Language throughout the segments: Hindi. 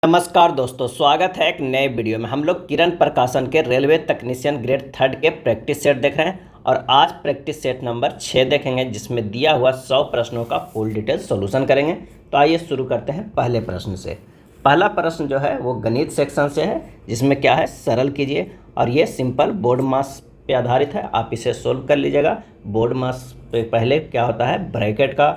नमस्कार दोस्तों, स्वागत है एक नए वीडियो में। हम लोग किरण प्रकाशन के रेलवे तकनीशियन ग्रेड 3 के प्रैक्टिस सेट देख रहे हैं और आज प्रैक्टिस सेट नंबर 6 देखेंगे, जिसमें दिया हुआ 100 प्रश्नों का फुल डिटेल सॉल्यूशन करेंगे। तो आइए शुरू करते हैं पहले प्रश्न से। पहला प्रश्न जो है वो गणित सेक्शन से है, जिसमें क्या है सरल कीजिए, और ये सिंपल बोर्ड मास पे आधारित है। आप इसे सोल्व कर लीजिएगा। बोर्ड मास पे पहले क्या होता है, ब्रैकेट का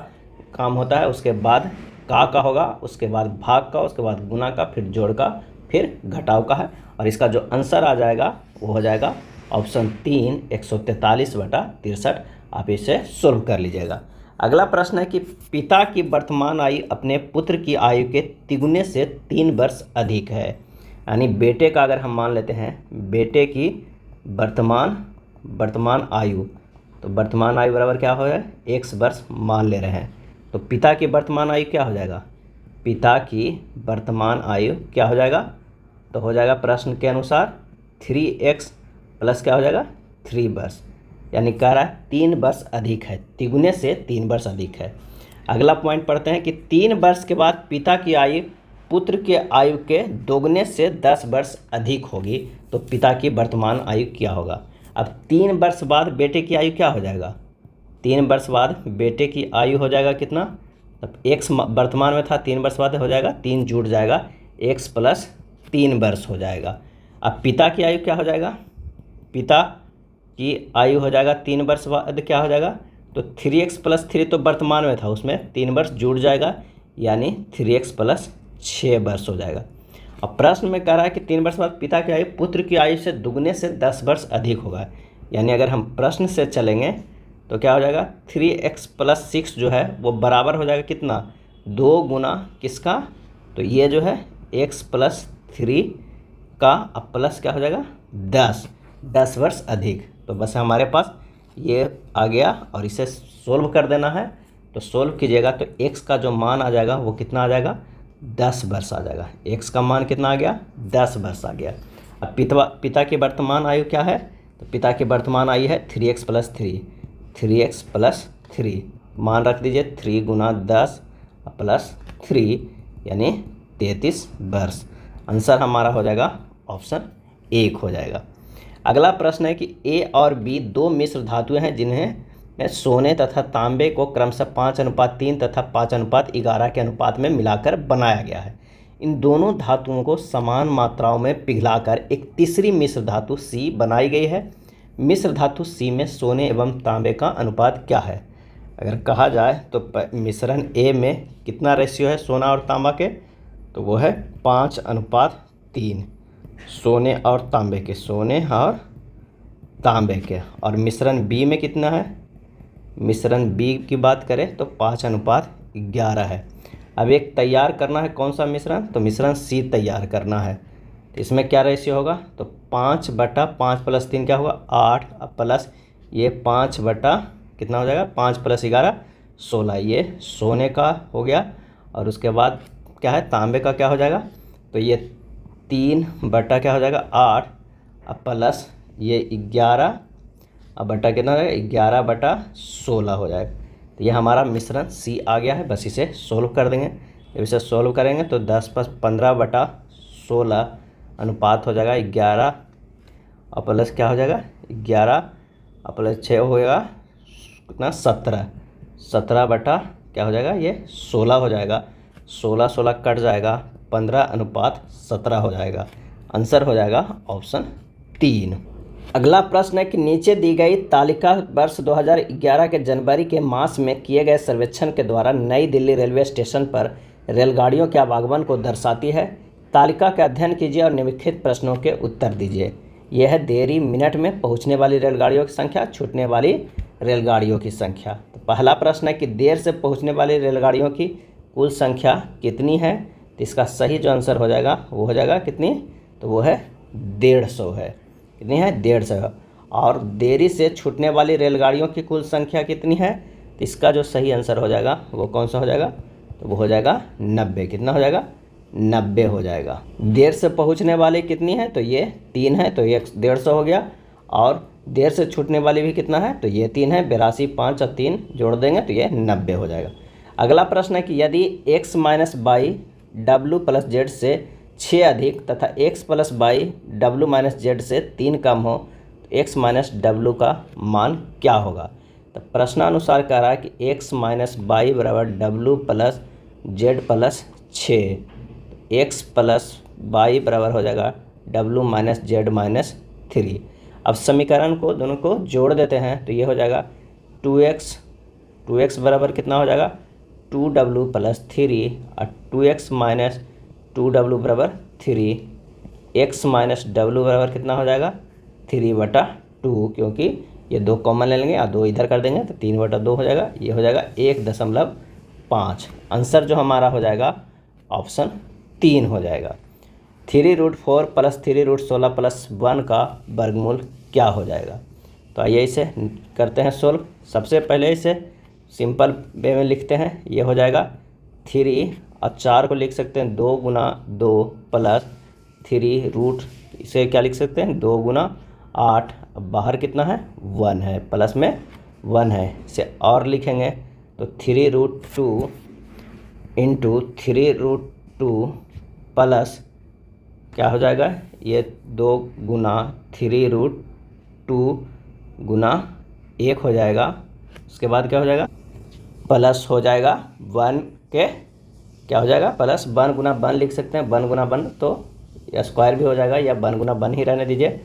काम होता है, उसके बाद का होगा, उसके बाद भाग का, उसके बाद गुना का, फिर जोड़ का, फिर घटाव का है। और इसका जो आंसर आ जाएगा वो हो जाएगा ऑप्शन 3 143/63। आप इसे सोल्व कर लीजिएगा। अगला प्रश्न है कि पिता की वर्तमान आयु अपने पुत्र की आयु के तिगुने से 3 वर्ष अधिक है। यानी बेटे का अगर हम मान लेते हैं, बेटे की वर्तमान आयु, तो वर्तमान आयु बराबर क्या हो जाए, x वर्ष मान ले रहे हैं। तो पिता की वर्तमान आयु क्या हो जाएगा, पिता की वर्तमान आयु क्या हो जाएगा, तो हो जाएगा प्रश्न के अनुसार 3x प्लस क्या हो जाएगा 3 वर्ष। यानी कह रहा है 3 वर्ष अधिक है, तिगुने से 3 वर्ष अधिक है। अगला पॉइंट पढ़ते हैं कि 3 वर्ष के बाद पिता की आयु पुत्र के आयु के दोगुने से 10 वर्ष अधिक होगी। तो पिता की वर्तमान आयु क्या होगा। अब 3 वर्ष बाद बेटे की आयु क्या हो जाएगा, 3 वर्ष बाद बेटे की आयु हो जाएगा कितना, अब x वर्तमान में था, 3 वर्ष बाद हो जाएगा 3 जुड़ जाएगा, x प्लस 3 वर्ष हो जाएगा। अब पिता की आयु क्या हो जाएगा, पिता की आयु हो जाएगा 3 वर्ष बाद क्या हो जाएगा, तो 3x प्लस 3 तो वर्तमान में था, उसमें 3 वर्ष जुड़ जाएगा, यानी 3x प्लस 6 वर्ष हो जाएगा। अब प्रश्न में कह रहा है कि 3 वर्ष बाद पिता की आयु पुत्र की आयु से दुगने से 10 वर्ष अधिक होगा। यानी अगर हम प्रश्न से चलेंगे तो क्या हो जाएगा, 3x प्लस 6 जो है वो बराबर हो जाएगा कितना, 2 गुना किसका, तो ये जो है x प्लस 3 का, अब प्लस क्या हो जाएगा 10 वर्ष अधिक। तो बस हमारे पास ये आ गया और इसे सोल्व कर देना है। तो सोल्व कीजिएगा तो x का जो मान आ जाएगा वो कितना आ जाएगा, 10 वर्ष आ जाएगा। x का मान कितना आ गया, 10 वर्ष आ गया। अब पिता की वर्तमान आयु क्या है, तो पिता की वर्तमान आयु है 3x प्लस 3 मान रख दीजिए, 3 गुना 10 प्लस 3 यानी 33 वर्ष। आंसर हमारा हो जाएगा ऑप्शन 1 हो जाएगा। अगला प्रश्न है कि A और B दो मिश्र धातुएं हैं, जिन्हें सोने तथा तांबे को क्रमशः 5:3 तथा 5:11 के अनुपात में मिलाकर बनाया गया है। इन दोनों धातुओं को समान मात्राओं में पिघलाकर एक तीसरी मिश्र धातु C बनाई गई है। मिश्र धातु C में सोने एवं तांबे का अनुपात क्या है। अगर कहा जाए तो मिश्रण A में कितना रेशियो है सोना और तांबा के, तो वो है 5:3 सोने और तांबे के, सोने और तांबे के। और मिश्रण B में कितना है, मिश्रण B की बात करें तो 5:11 है। अब एक तैयार करना है, कौन सा मिश्रण, तो मिश्रण C तैयार करना है। तो इसमें क्या रेशियो होगा, तो 5/5 प्लस 3 क्या होगा 8, प्लस ये 5 बटा कितना हो जाएगा 5 प्लस 11 16, ये सोने का हो गया। और उसके बाद क्या है तांबे का क्या हो जाएगा, तो ये 3 बटा क्या हो जाएगा 8, प्लस ये 11 बटा कितना हो जाएगा 11/16 हो जाएगा। तो ये हमारा मिश्रण C आ गया है। बस इसे सोल्व कर देंगे। जब इसे सोल्व करेंगे तो 10 + 15/16 अनुपात हो जाएगा 11, और प्लस क्या हो जाएगा 11 प्लस 6 होएगा कितना 17 बटा क्या हो जाएगा ये 16 हो जाएगा। 16 कट जाएगा, 15:17 हो जाएगा। आंसर हो जाएगा ऑप्शन 3। अगला प्रश्न है कि नीचे दी गई तालिका वर्ष 2011 के जनवरी के मास में किए गए सर्वेक्षण के द्वारा नई दिल्ली रेलवे स्टेशन पर रेलगाड़ियों के आवागमन को दर्शाती है। तालिका का अध्ययन कीजिए और निम्नलिखित प्रश्नों के उत्तर दीजिए। यह है देरी मिनट में पहुंचने वाली रेलगाड़ियों की संख्या, छूटने वाली रेलगाड़ियों की संख्या। तो पहला प्रश्न है कि देर से पहुंचने वाली रेलगाड़ियों की कुल संख्या कितनी है। तो इसका सही जो आंसर हो जाएगा वो हो जाएगा कितनी, तो वो है 150 है। कितनी है 150। और देरी से छूटने वाली रेलगाड़ियों की कुल संख्या कितनी है, तो इसका जो सही आंसर हो जाएगा वो कौन सा हो जाएगा, तो वो हो जाएगा 90। कितना हो जाएगा 90 हो जाएगा। देर से पहुंचने वाली कितनी है, तो ये 3 है, तो ये 150 हो गया। और देर से छूटने वाली भी कितना है, तो ये 3 है, 82, 5 और 3 जोड़ देंगे तो ये 90 हो जाएगा। अगला प्रश्न है कि यदि x - y W plus Z से 6 अधिक तथा X plus Y W minus Z से 3 कम हो तो एक्स माइनस डब्लू का मान क्या होगा। तो प्रश्नानुसार कह रहा है कि एक्स माइनस वाई बराबर W plus Z plus 6, X plus Y बराबर हो जाएगा डब्लू माइनस जेड माइनस 3। अब समीकरण को दोनों को जोड़ देते हैं तो ये हो जाएगा 2x बराबर कितना हो जाएगा 2w प्लस 3 और 2x माइनस 2w बराबर 3, x माइनस w बराबर कितना हो जाएगा 3/2, क्योंकि ये 2 कॉमन ले लेंगे और 2 इधर कर देंगे तो 3/2 हो जाएगा। ये हो जाएगा 1.5। आंसर जो हमारा हो जाएगा ऑप्शन 3 हो जाएगा। 3√4 प्लस 3√16 प्लस 1 का वर्गमूल क्या हो जाएगा। तो आइए इसे करते हैं सोल्व। सबसे पहले इसे सिंपल वे में लिखते हैं। ये हो जाएगा 3 और 4 को लिख सकते हैं 2 गुना 2 प्लस 3 रूट, इसे क्या लिख सकते हैं 2 गुना 8। अब बाहर कितना है 1 है, प्लस में 1 है, इसे और लिखेंगे तो 3√2 इंटू 3√2 प्लस क्या हो जाएगा ये 2 गुना 3√2 गुना 1 हो जाएगा। उसके बाद क्या हो जाएगा प्लस हो जाएगा 1 के क्या हो जाएगा प्लस 1 गुना 1 लिख सकते हैं, 1 गुना 1 तो या स्क्वायर भी हो जाएगा या 1 गुना 1 ही रहने दीजिए।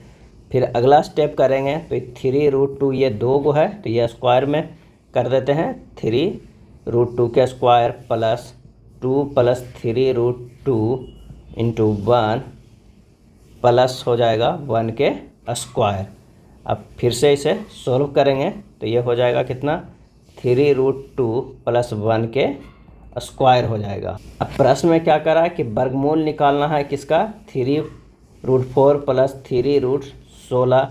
फिर अगला स्टेप करेंगे तो 3√2 ये 2 को है तो ये स्क्वायर में कर देते हैं 3√2 के square plus 2 plus 3√2 into 1 plus हो जाएगा 1 के स्क्वायर। अब फिर से इसे सोल्व करेंगे तो ये हो जाएगा कितना 3√2 प्लस 1 के स्क्वायर हो जाएगा। अब प्रश्न में क्या करा है कि वर्गमूल निकालना है किसका 3√4 प्लस 3√16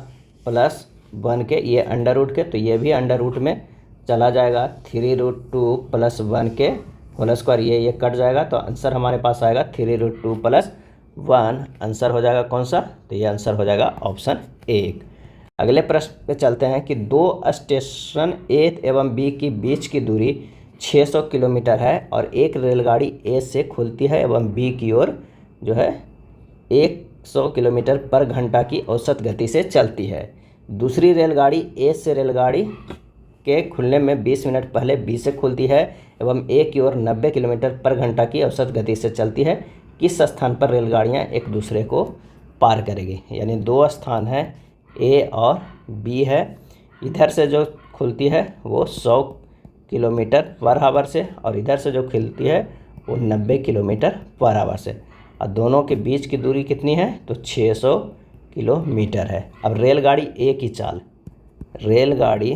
प्लस 1 के, ये अंडर रूट के तो ये भी अंडर रूट में चला जाएगा 3√2 प्लस 1 के होल स्क्वायर, ये कट जाएगा तो आंसर हमारे पास आएगा 3√2 प्लस 1। आंसर हो जाएगा कौन सा, तो ये आंसर हो जाएगा ऑप्शन 1। अगले प्रश्न पे चलते हैं कि 2 स्टेशन ए एवं बी के बीच की दूरी 600 किलोमीटर है और एक रेलगाड़ी ए से खुलती है एवं बी की ओर जो है 100 किलोमीटर पर घंटा की औसत गति से चलती है। दूसरी रेलगाड़ी ए से रेलगाड़ी के खुलने में 20 मिनट पहले बी से खुलती है एवं ए की ओर 90 किलोमीटर पर घंटा की औसत गति से चलती है। किस स्थान पर रेलगाड़ियां एक दूसरे को पार करेगी। यानी 2 स्थान है ए और बी है, इधर से जो खुलती है वो 100 किलोमीटर पर आवर से और इधर से जो खुलती है वो 90 किलोमीटर पर आवर से, और दोनों के बीच की दूरी कितनी है तो 600 किलोमीटर है। अब रेलगाड़ी ए की चाल, रेलगाड़ी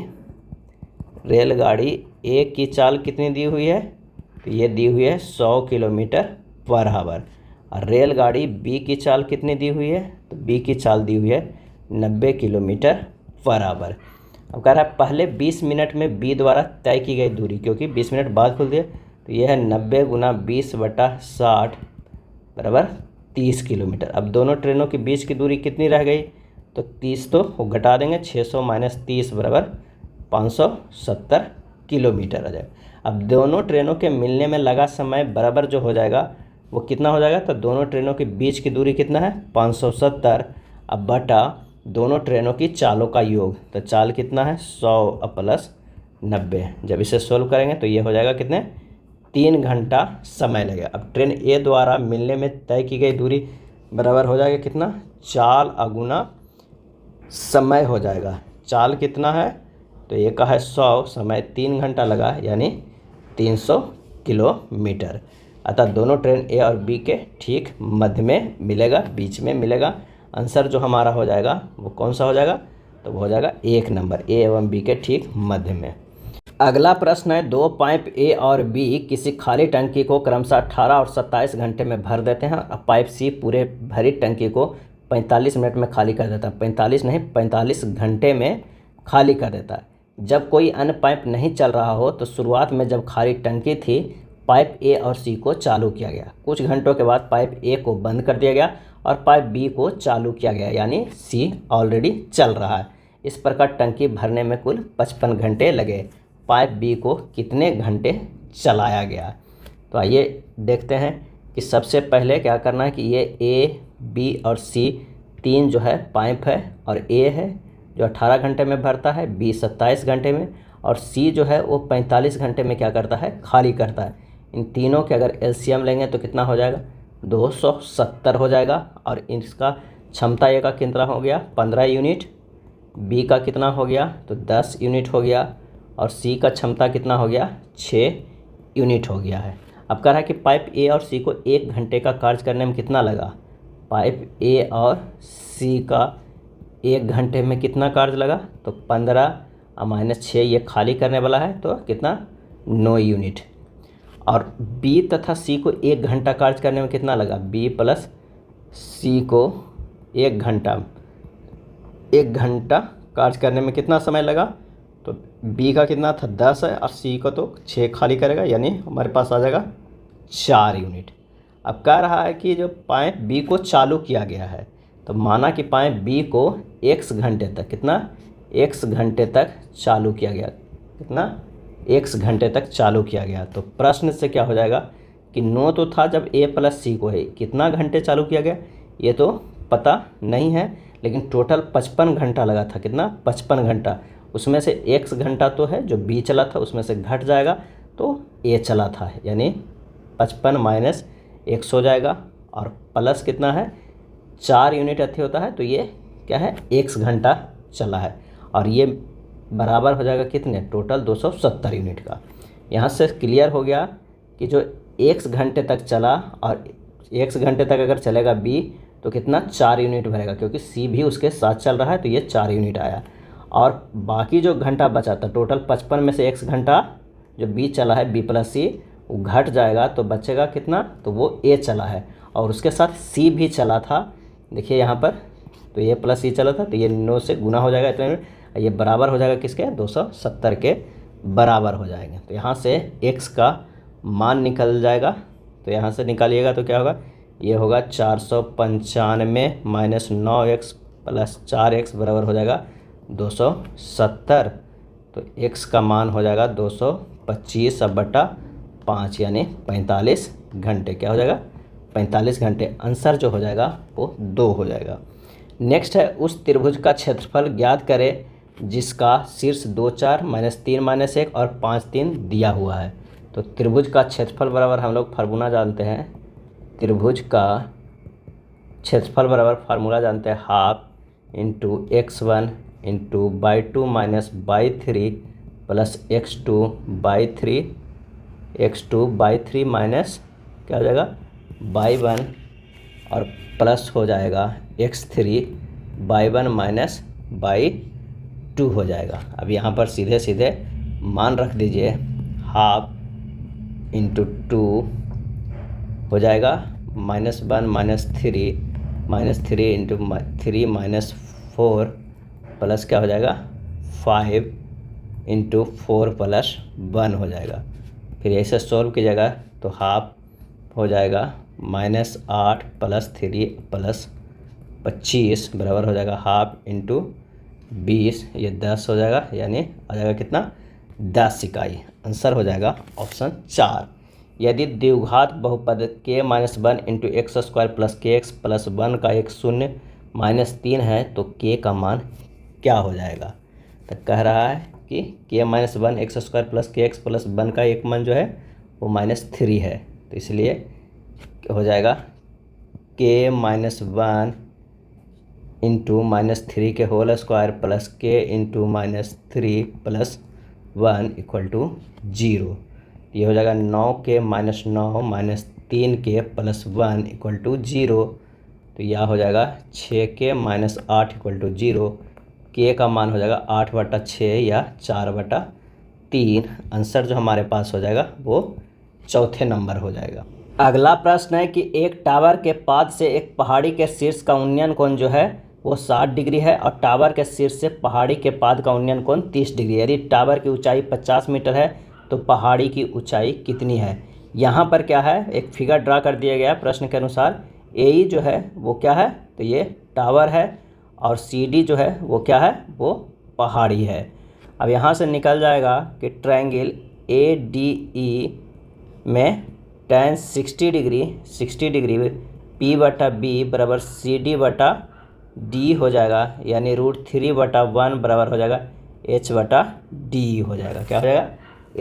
ए की चाल कितनी दी हुई है तो ये दी हुई है 100 किलोमीटर पर आवर। और रेलगाड़ी बी की चाल कितनी दी हुई है तो बी की चाल दी हुई है 90 किलोमीटर पर आवर। अब कह रहा है पहले 20 मिनट में बी द्वारा तय की गई दूरी, क्योंकि 20 मिनट बाद खुलती है तो यह है 90 गुना 20/60 बराबर 30 किलोमीटर। अब दोनों ट्रेनों के बीच की दूरी कितनी रह गई तो 30 तो वो घटा देंगे, 600 माइनस 30 बराबर 570 किलोमीटर आ जाएगा। अब दोनों ट्रेनों के मिलने में लगा समय बराबर जो हो जाएगा वो कितना हो जाएगा तो दोनों ट्रेनों के बीच की दूरी कितना है 570, अब बटा दोनों ट्रेनों की चालों का योग, तो चाल कितना है 100 प्लस 90। जब इसे सोल्व करेंगे तो ये हो जाएगा कितने 3 घंटा समय लगेगा। अब ट्रेन ए द्वारा मिलने में तय की गई दूरी बराबर हो जाएगा कितना चाल अगुना समय हो जाएगा। चाल कितना है तो ये का है 100, समय 3 घंटा लगा यानी 300 किलोमीटर। अतः दोनों ट्रेन ए और बी के ठीक मध्य में मिलेगा, बीच में मिलेगा। आंसर जो हमारा हो जाएगा वो कौन सा हो जाएगा तो वो हो जाएगा 1 नंबर, ए एवं बी के ठीक मध्य में। अगला प्रश्न है 2 पाइप ए और बी किसी खाली टंकी को क्रमशः 18 और 27 घंटे में भर देते हैं। अब पाइप सी पूरे भरी टंकी को 45 मिनट में खाली कर देता है, 45 नहीं 45 घंटे में खाली कर देता है। जब कोई अन्य पाइप नहीं चल रहा हो तो शुरुआत में जब खाली टंकी थी पाइप ए और सी को चालू किया गया, कुछ घंटों के बाद पाइप ए को बंद कर दिया गया और पाइप बी को चालू किया गया, यानी सी ऑलरेडी चल रहा है। इस प्रकार टंकी भरने में कुल 55 घंटे लगे। पाइप बी को कितने घंटे चलाया गया। तो आइए देखते हैं कि सबसे पहले क्या करना है कि ये ए, बी और सी तीन जो है पाइप है, और ए है जो 18 घंटे में भरता है, बी 27 घंटे में, और सी जो है वो 45 घंटे में क्या करता है, खाली करता है। इन तीनों के अगर एलसीएम लेंगे तो कितना हो जाएगा, 270 हो जाएगा। और इसका क्षमता ए का कितना हो गया, 15 यूनिट, बी का कितना हो गया तो 10 यूनिट हो गया, और सी का क्षमता कितना हो गया, 6 यूनिट हो गया है। अब कह रहा है कि पाइप ए और सी को 1 घंटे का कार्य करने में कितना लगा। पाइप ए और सी का 1 घंटे में कितना कार्य लगा, तो 15 माइनस 6 ये खाली करने वाला है तो कितना, 9 यूनिट। और बी तथा सी को 1 घंटा कार्य करने में कितना लगा, बी प्लस सी को 1 घंटा कार्य करने में कितना समय लगा, तो बी का कितना था 10 है, और सी को तो 6 खाली करेगा, यानी हमारे पास आ जाएगा 4 यूनिट। अब कह रहा है कि जो पाइप बी को चालू किया गया है, तो माना कि पाइप बी को x घंटे तक, कितना, x घंटे तक चालू किया गया, कितना, x घंटे तक चालू किया गया। तो प्रश्न से क्या हो जाएगा कि नो तो था जब a प्लस सी को है, कितना घंटे चालू किया गया ये तो पता नहीं है, लेकिन टोटल 55 घंटा लगा था, कितना, 55 घंटा। उसमें से x घंटा तो है जो b चला था, उसमें से घट जाएगा तो a चला था, यानी 55 माइनस 100 हो जाएगा, और प्लस कितना है, 4 यूनिट अथी होता है, तो ये क्या है, x घंटा चला है, और ये बराबर हो जाएगा कितने, टोटल 270 यूनिट का। यहाँ से क्लियर हो गया कि जो x घंटे तक चला, और x घंटे तक अगर चलेगा b तो कितना, 4 यूनिट भरेगा, क्योंकि c भी उसके साथ चल रहा है तो ये 4 यूनिट आया। और बाकी जो घंटा बचा था, टोटल 55 में से x घंटा जो b चला है, b प्लस सी, वो घट जाएगा तो बचेगा कितना, तो वो a चला है, और उसके साथ c भी चला था, देखिए यहाँ पर, तो ये प्लस सी चला था, तो ये 9 से गुना हो जाएगा इतने, ये बराबर हो जाएगा किसके, 270 के बराबर हो जाएंगे। तो यहाँ से x का मान निकल जाएगा, तो यहाँ से निकालिएगा तो क्या होगा, ये होगा 495 माइनस 9x प्लस 4x बराबर हो जाएगा 270। तो x का मान हो जाएगा 225/5, यानी 45 घंटे। क्या हो जाएगा, 45 घंटे। आंसर जो हो जाएगा वो 2 हो जाएगा। नेक्स्ट है, उस त्रिभुज का क्षेत्रफल ज्ञात करें जिसका शीर्ष 2 4 माइनस 3 माइनस 1 और 5 3 दिया हुआ है। तो त्रिभुज का क्षेत्रफल बराबर हम लोग फार्मूला जानते हैं, त्रिभुज का क्षेत्रफल बराबर फार्मूला जानते हैं, half into x1 into by 2 minus by 3 plus x2 by 3 minus क्या हो जाएगा, बाई 1, और प्लस हो जाएगा x3 बाई 1 माइनस बाई 2 हो जाएगा। अब यहाँ पर सीधे सीधे मान रख दीजिए, हाफ इंटू 2 हो जाएगा -1 माइनस 3 इंटू 3 माइनस 4 प्लस क्या हो जाएगा 5 इंटू 4 प्लस 1 हो जाएगा। फिर ऐसे सॉल्व कीजिएगा तो हाफ हो जाएगा -8 प्लस 3 प्लस 25 बराबर हो जाएगा हाफ इंटू 20, ये 10 हो जाएगा, यानी आ जाएगा कितना, 10 इकाई। आंसर हो जाएगा ऑप्शन 4। यदि द्विघात बहुपद k minus 1 into X square plus के एक्स प्लस 1 का एक शून्य माइनस 3 है तो k का मान क्या हो जाएगा। तो कह रहा है कि k minus 1 x square plus के एक्स प्लस 1 का एक मान जो है वो -3 है, तो इसलिए हो जाएगा k माइनस 1 इंटू -3 के whole square plus k into -3 plus 1 equal to 0। ये हो जाएगा 9k minus 9 minus 3k plus 1 equal to 0। तो यह हो जाएगा 6k minus 8 equal to 0। k का मान हो जाएगा 8/6 या 4/3। आंसर जो हमारे पास हो जाएगा वो चौथे नंबर हो जाएगा। अगला प्रश्न है कि एक टावर के पाद से एक पहाड़ी के शीर्ष का उन्नयन कोण जो है वो 60 डिग्री है, और टावर के शीर्ष से पहाड़ी के पाद का उन्नयन कोण 30 डिग्री है। यदि टावर की ऊंचाई 50 मीटर है तो पहाड़ी की ऊंचाई कितनी है। यहाँ पर क्या है, एक फिगर ड्रा कर दिया गया प्रश्न के अनुसार। ए जो है वो क्या है, तो ये टावर है, और CD जो है वो क्या है, वो पहाड़ी है। अब यहाँ से निकल जाएगा कि ट्रायंगल ADE में tan 60 डिग्री P बटा B बराबर CD बटा D हो जाएगा, यानी √3/1 बराबर हो जाएगा H बटा D हो जाएगा। क्या हो जाएगा?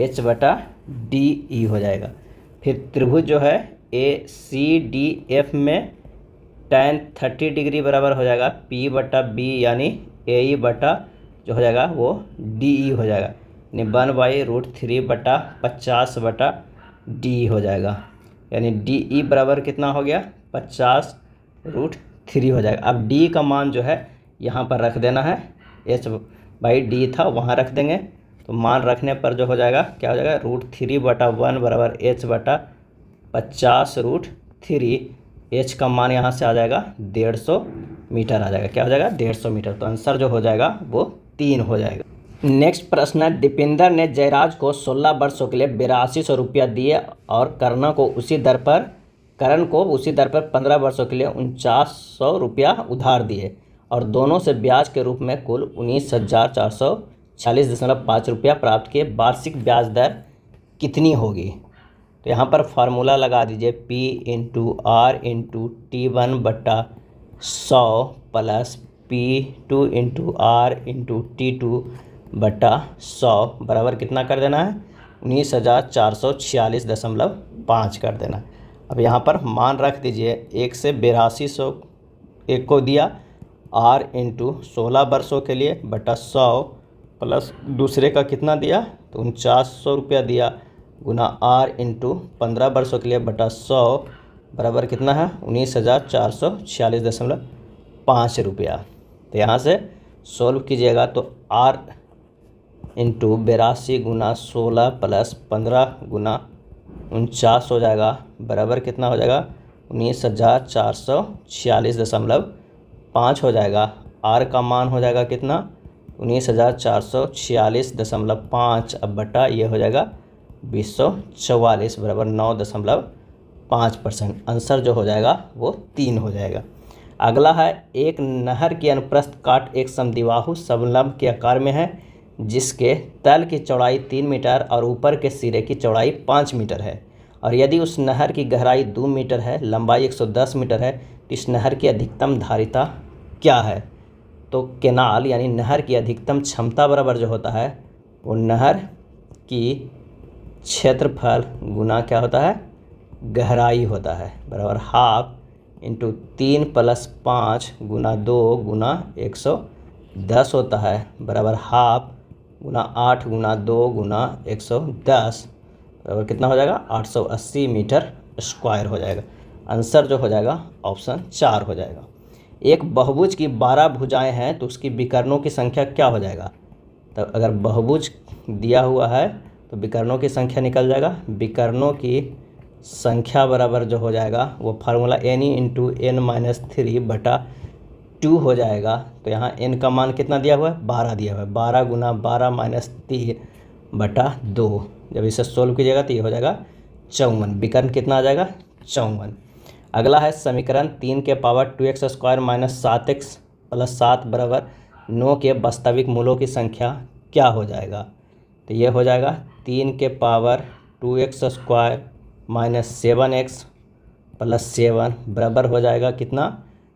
H बटा DE हो जाएगा। फिर त्रिभुज जो है ACDF में tan 30 डिग्री बराबर हो जाएगा P बटा B, यानी AE बटा जो हो जाएगा वो DE हो जाएगा, यानी 1/√3/50 बटा D हो जाएगा, यानी DE बराबर कितना हो गया? 50√3 हो जाएगा। अब D का मान जो है यहाँ पर रख देना है, H/D था वहाँ रख देंगे, तो मान रखने पर जो हो जाएगा क्या हो जाएगा? √3/1 बराबर H बटा 50√3। H का मान यहाँ से आ जाएगा 150 मीटर आ जाएगा। क्या हो जाएगा? 150 मीटर। तो आंसर जो हो जाएगा वो 3 हो जाएगा। नेक्स्ट प्रश्न है, दीपेंद्र ने जयराज को 16 वर्षों के लिए 8200 रुपया दिए और करण को उसी दर पर 15 वर्षों के लिए 4900 रुपया उधार दिए और दोनों से ब्याज के रूप में कुल 19,446.5 रुपया प्राप्त किए। वार्षिक ब्याज दर कितनी होगी? तो यहाँ पर फार्मूला लगा दीजिए, P into R into T1 बटा 100 plus P2 into R into T2 बटा 100 बराबर कितना कर देना है? 19,446.5 कर देना। अब यहाँ पर मान रख दीजिए, 1 से 8200 एक को दिया, R इंटू 16 वर्षों के लिए बटा 100 प्लस दूसरे का कितना दिया? तो 4900 रुपया दिया, गुना R इंटू 15 वर्षों के लिए बटा 100 बराबर कितना है? 19,446.5 रुपया। तो यहाँ से सोल्व कीजिएगा तो R इंटू 82 गुना 16 प्लस 15 गुना 49 हो जाएगा, बराबर कितना हो जाएगा? 19,446.5 हो जाएगा। R का मान हो जाएगा कितना? 19,446.5। अब बटा ये हो जाएगा 244 बराबर 9.5%। आंसर जो हो जाएगा वो 3 हो जाएगा। अगला है, एक नहर की अनुप्रस्थ काट एक समद्विबाहु समलंब के आकार में है जिसके तल की चौड़ाई 3 मीटर और ऊपर के सिरे की चौड़ाई 5 मीटर है, और यदि उस नहर की गहराई 2 मीटर है, लंबाई 110 मीटर है, तो इस नहर की अधिकतम धारिता क्या है? तो केनाल यानी नहर की अधिकतम क्षमता बराबर जो होता है वो नहर की क्षेत्रफल गुना क्या होता है? गहराई होता है, बराबर हाफ इंटू 3 प्लस 5 गुना 2 गुना 110 होता है, बराबर हाफ गुना 8 गुना 2 गुना 110 बराबर कितना हो जाएगा? 880 मीटर स्क्वायर हो जाएगा। आंसर जो हो जाएगा ऑप्शन 4 हो जाएगा। एक बहुभुज की 12 भुजाएं हैं तो उसकी विकर्णों की संख्या क्या हो जाएगा? तो अगर बहुभुज दिया हुआ है तो विकर्णों की संख्या निकल जाएगा। विकर्णों की संख्या बराबर जो हो जाएगा वो फार्मूला n इंटू n-3 बटा 2 हो जाएगा। तो यहाँ n का मान कितना दिया हुआ है? 12 दिया हुआ है, 12 गुना 12 - 3 बटा 2। जब इसे सोल्व कीजिएगा तो ये हो जाएगा 54। विकर्ण कितना आ जाएगा? 54। अगला है, समीकरण 3 के पावर 2x² - 7x + 7 बराबर 9 के वास्तविक मूलों की संख्या क्या हो जाएगा? तो ये हो जाएगा 3 के पावर 2x² - 7x + 7 बराबर हो जाएगा कितना?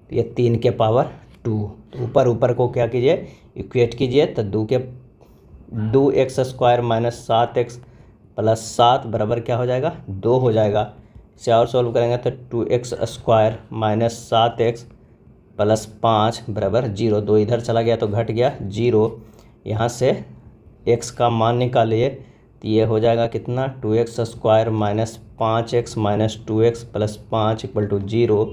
तो ये 3 के पावर 2। तो ऊपर को क्या कीजिए? इक्वेट कीजिए, तो 2x² - 7x + 7 बराबर क्या हो जाएगा? 2 हो जाएगा। इसे और सोल्व करेंगे तो 2x² - 7x + 5 बराबर 0। 2 इधर चला गया तो घट गया 0। यहाँ से x का मान निकालिए तो ये हो जाएगा कितना? 2x² - 5x - 2x + 5 = 0।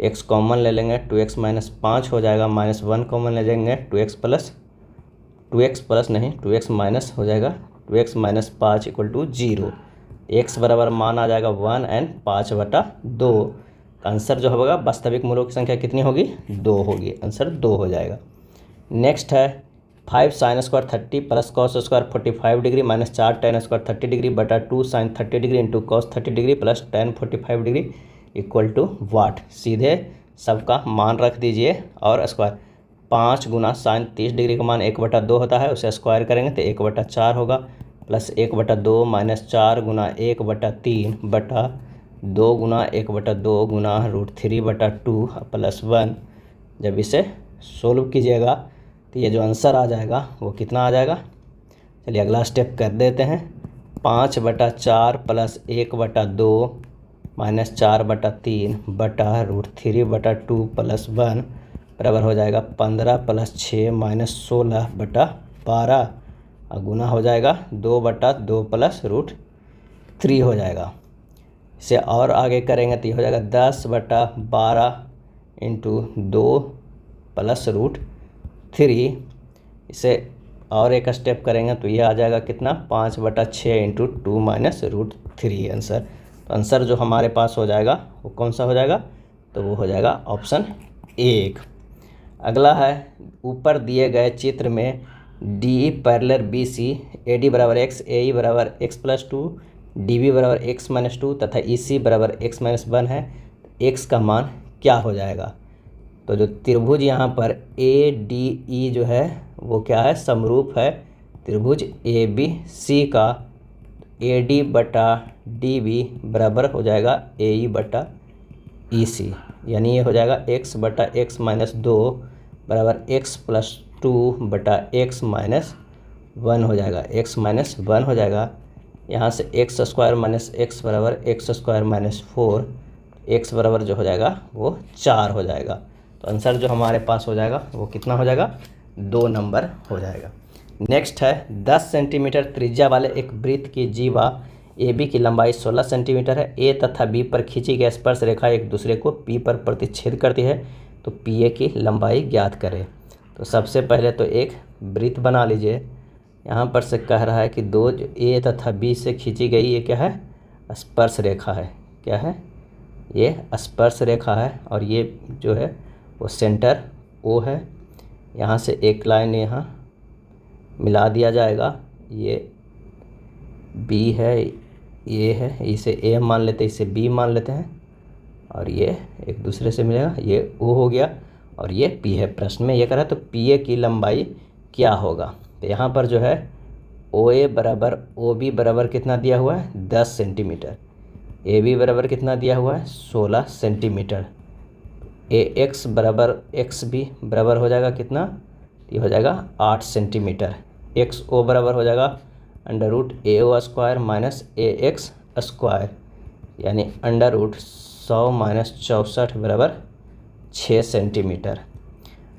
x common ले लेंगे, 2x - 5 हो जाएगा, -1 कॉमन ले लेंगे, 2x माइनस हो जाएगा, 2x - 5 = 0। x बराबर मान आ जाएगा 1 और 5/2। आंसर जो होगा वास्तविक मूलों की संख्या कितनी होगी? 2 होगी। आंसर 2 हो जाएगा। नेक्स्ट है, 5 sin² 30 + cos² 45 degree - 4 tan² 30 degree बटा 2 sin 30 degree into cos 30 degree plus tan 45 degree = वाट। सीधे सबका मान रख दीजिए और स्क्वायर। 5 गुना sin 30 डिग्री का मान 1/2 होता है, उसे स्क्वायर करेंगे तो 1/4 होगा। प्लस 1/2 माइनस 4 गुना 1/3 बटा 2 गुना 1/2 गुना √3/2 प्लस 1। जब इसे सोल्व कीजिएगा तो ये जो आंसर आ जाएगा वो कितना आ जाएगा। चलिए अगला स्टेप कर देते हैं। 5/4 प्लस 1/2 माइनस 4/3 बटा √3/2 प्लस 1 बराबर हो जाएगा 15 प्लस 6 माइनस 16/12 और गुना हो जाएगा 2/2 प्लस √3 हो जाएगा। इसे और आगे करेंगे तो ये हो जाएगा 10/12 इंटू 2 प्लस √3। इसे और एक स्टेप करेंगे तो ये आ जाएगा कितना 5/6 इंटू 2 माइनस √3 आंसर। तो आंसर जो हमारे पास हो जाएगा वो कौन सा हो जाएगा, तो वो हो जाएगा ऑप्शन 1। अगला है ऊपर दिए गए चित्र में D parallel B C, A D बराबर एक्स, ए ई बराबर एक्स प्लस 2, डी बी बराबर एक्स माइनस 2 तथा ई सी बराबर एक्स माइनस 1 है। एक्स का मान क्या हो जाएगा। तो जो त्रिभुज यहाँ पर ए डी ई जो है वो क्या है, समरूप है त्रिभुज ए बी सी का। ए डी बटा डी बी बराबर हो जाएगा ए ई बटा ई सी, यानी ये हो जाएगा एक्स बटा एक्स माइनस 2 बराबर एक्स प्लस 2 बटा एक्स माइनस 1 हो जाएगा। एक्स माइनस 1 हो जाएगा। यहाँ से एक्स स्क्वायर माइनस एक्स बराबर एक्स स्क्वायर माइनस 4, एक्स बराबर जो हो जाएगा वो 4 हो जाएगा। तो आंसर जो हमारे पास हो जाएगा वो कितना हो जाएगा, 2 नंबर हो जाएगा। नेक्स्ट है 10 सेंटीमीटर त्रिज्या वाले एक वृत्त की जीवा ए बी की लंबाई 16 सेंटीमीटर है। ए तथा बी पर खींची गई स्पर्श रेखा एक दूसरे को पी पर प्रतिच्छेद करती है, तो पी ए की लंबाई ज्ञात करें। तो सबसे पहले तो एक वृत्त बना लीजिए। यहाँ पर से कह रहा है कि दो जो ए तथा बी से खींची गई ये क्या है, स्पर्श रेखा है। क्या है, ये स्पर्श रेखा है और ये जो है वो सेंटर ओ है। यहाँ से एक लाइन यहाँ मिला दिया जाएगा, ये बी है, ये है, इसे ए मान लेते हैं, इसे बी मान लेते हैं और ये एक दूसरे से मिलेगा, ये ओ हो गया और ये पी है। प्रश्न में ये कह रहा है तो पी ए की लंबाई क्या होगा। तो यहाँ पर जो है ओ ए बराबर ओ बी बराबर कितना दिया हुआ है, 10 सेंटीमीटर। ए बी बराबर कितना दिया हुआ है, 16 सेंटीमीटर। ए एक्स बराबर एक्स बी बराबर हो जाएगा कितना, ये हो जाएगा 8 सेंटीमीटर। एक्स ओ बराबर हो जाएगा अंडर रूट ए ओ स्क्वायर माइनस ए एक्स स्क्वायर, यानी अंडर रूट 100 माइनस 64 बराबर 6 सेंटीमीटर।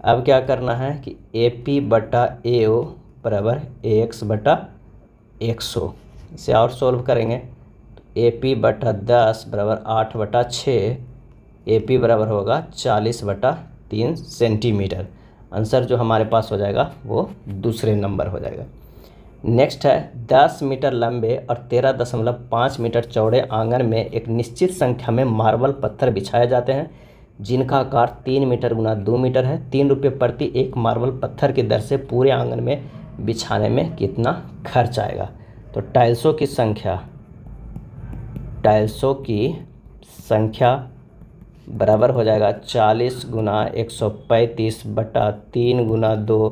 अब क्या करना है कि ए पी बटा ए ओ बराबर ए एक्स बटा 100। इसे और सोल्व करेंगे तो ए पी बटा 10 बराबर 8/6, ए पी बराबर होगा 40/3 सेंटीमीटर। आंसर जो हमारे पास हो जाएगा वो दूसरे नंबर हो जाएगा। नेक्स्ट है 10 मीटर लंबे और 13.5 मीटर चौड़े आंगन में एक निश्चित संख्या में मार्बल पत्थर बिछाए जाते हैं जिनका आकार 3 मीटर गुना 2 मीटर है। 3 रुपये प्रति एक मार्बल पत्थर की दर से पूरे आंगन में बिछाने में कितना खर्च आएगा। तो टाइल्सों की संख्या बराबर हो जाएगा 40 गुना 135 बटा 3 गुना 2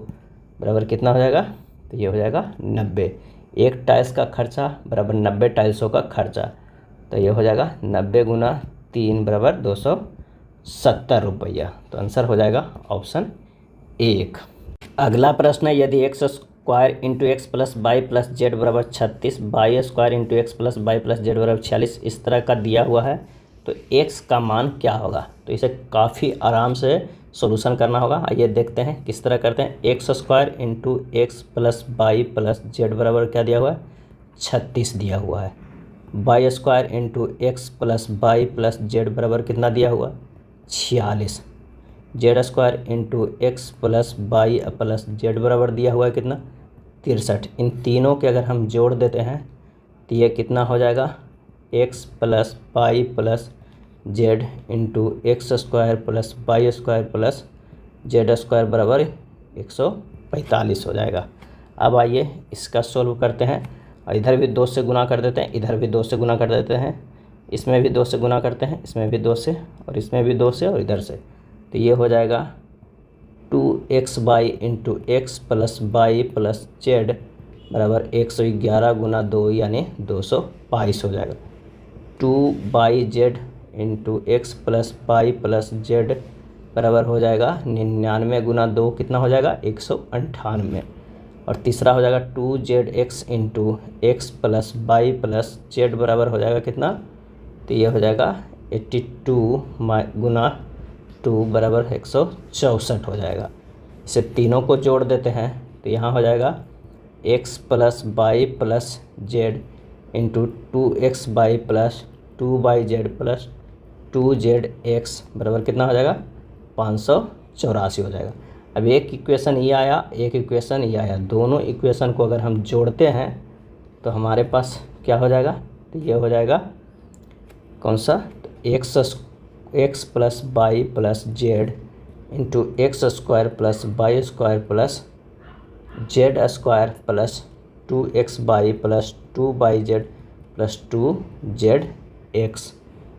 बराबर कितना हो जाएगा, तो ये हो जाएगा 90। एक टाइल्स का खर्चा बराबर 90 टाइल्सों का खर्चा, तो ये हो जाएगा 90 गुना 3 बराबर 270 रुपया। तो आंसर हो जाएगा ऑप्शन 1। अगला प्रश्न है यदि X square into X plus Y plus Z बराबर 36, Y square into X plus Y plus Z बराबर 46 इस तरह का दिया हुआ है तो x का मान क्या होगा। तो इसे काफ़ी आराम से सॉल्यूशन करना होगा। आइए देखते हैं किस तरह करते हैं। X square into X plus Y plus Z बराबर क्या दिया हुआ है, 36 दिया हुआ है। Y square into X plus Y plus Z बराबर कितना दिया हुआ, 46। Z square into X plus Y plus Z बराबर दिया हुआ है कितना, 63। इन तीनों के अगर हम जोड़ देते हैं तो ये कितना हो जाएगा, X plus Y plus Z into X square plus Y square plus Z square बराबर 145 हो जाएगा। अब आइए इसका सोल्व करते हैं और इधर भी 2 से गुना कर देते हैं, इधर भी 2 से गुना कर देते हैं, इसमें भी 2 से गुना करते हैं, इसमें भी 2 से और इसमें भी 2 से और इधर से। तो ये हो जाएगा 2xy into X plus Y plus Z बराबर 111 गुना 2 यानी 222 हो जाएगा। 2/z into X plus Y plus Z बराबर हो जाएगा 99 गुना 2 कितना हो जाएगा 198। और तीसरा हो जाएगा 2zx into X plus Y plus Z बराबर हो जाएगा कितना, तो ये हो जाएगा 82 गुना 2 बराबर 164 हो जाएगा। इसे तीनों को जोड़ देते हैं तो यहाँ हो जाएगा x plus Y plus Z into 2x Y plus 2y/z plus 2zx बराबर कितना हो जाएगा 584 हो जाएगा। अब एक इक्वेशन ये आया, एक इक्वेशन ये आया, दोनों इक्वेशन को अगर हम जोड़ते हैं तो हमारे पास क्या हो जाएगा, तो ये हो जाएगा कौन सा, तो X plus Y plus Z into X square plus Y square plus Z square plus 2xy plus 2y/z plus 2zx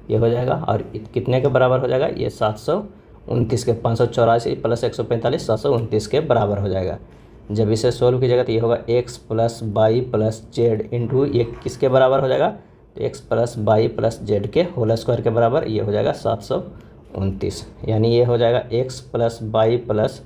ये हो जाएगा। और कितने के बराबर हो जाएगा, ये 729 के 584 प्लस 145 729 के बराबर हो जाएगा। जब इसे सोल्व कीजिएगा तो ये होगा x plus Y plus Z into ये किसके बराबर हो जाएगा, तो x plus Y plus Z के होल स्क्वायर के बराबर, ये हो जाएगा 729। यानी ये हो जाएगा x plus Y plus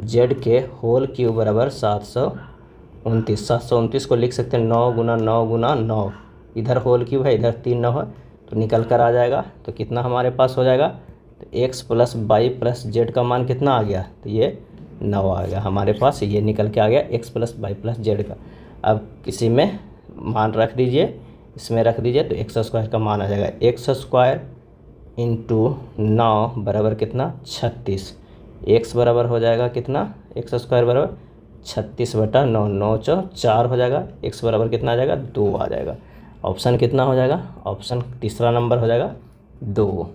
Z के होल क्यूब बराबर 729। 729 को लिख सकते हैं 9 गुना 9 गुना 9, इधर होल क्यूब है इधर 3 9 है तो निकल कर आ जाएगा। तो कितना हमारे पास हो जाएगा, तो x plus Y plus Z का मान कितना आ गया, तो ये 9 आ गया हमारे पास, ये निकल के आ गया x plus Y plus Z का। अब किसी में मान रख दीजिए, इसमें रख दीजिए तो एक्स स्क्वायर का मान आ जाएगा एक्स स्क्वायर इंटू 9 बराबर कितना 36। एक्स बराबर हो जाएगा कितना, एक्स स्क्वायर बराबर 36/9, 9 × 4 हो जाएगा। एक्स बराबर कितना आ जाएगा 2 आ जाएगा। ऑप्शन कितना हो जाएगा, ऑप्शन तीसरा नंबर हो जाएगा 2।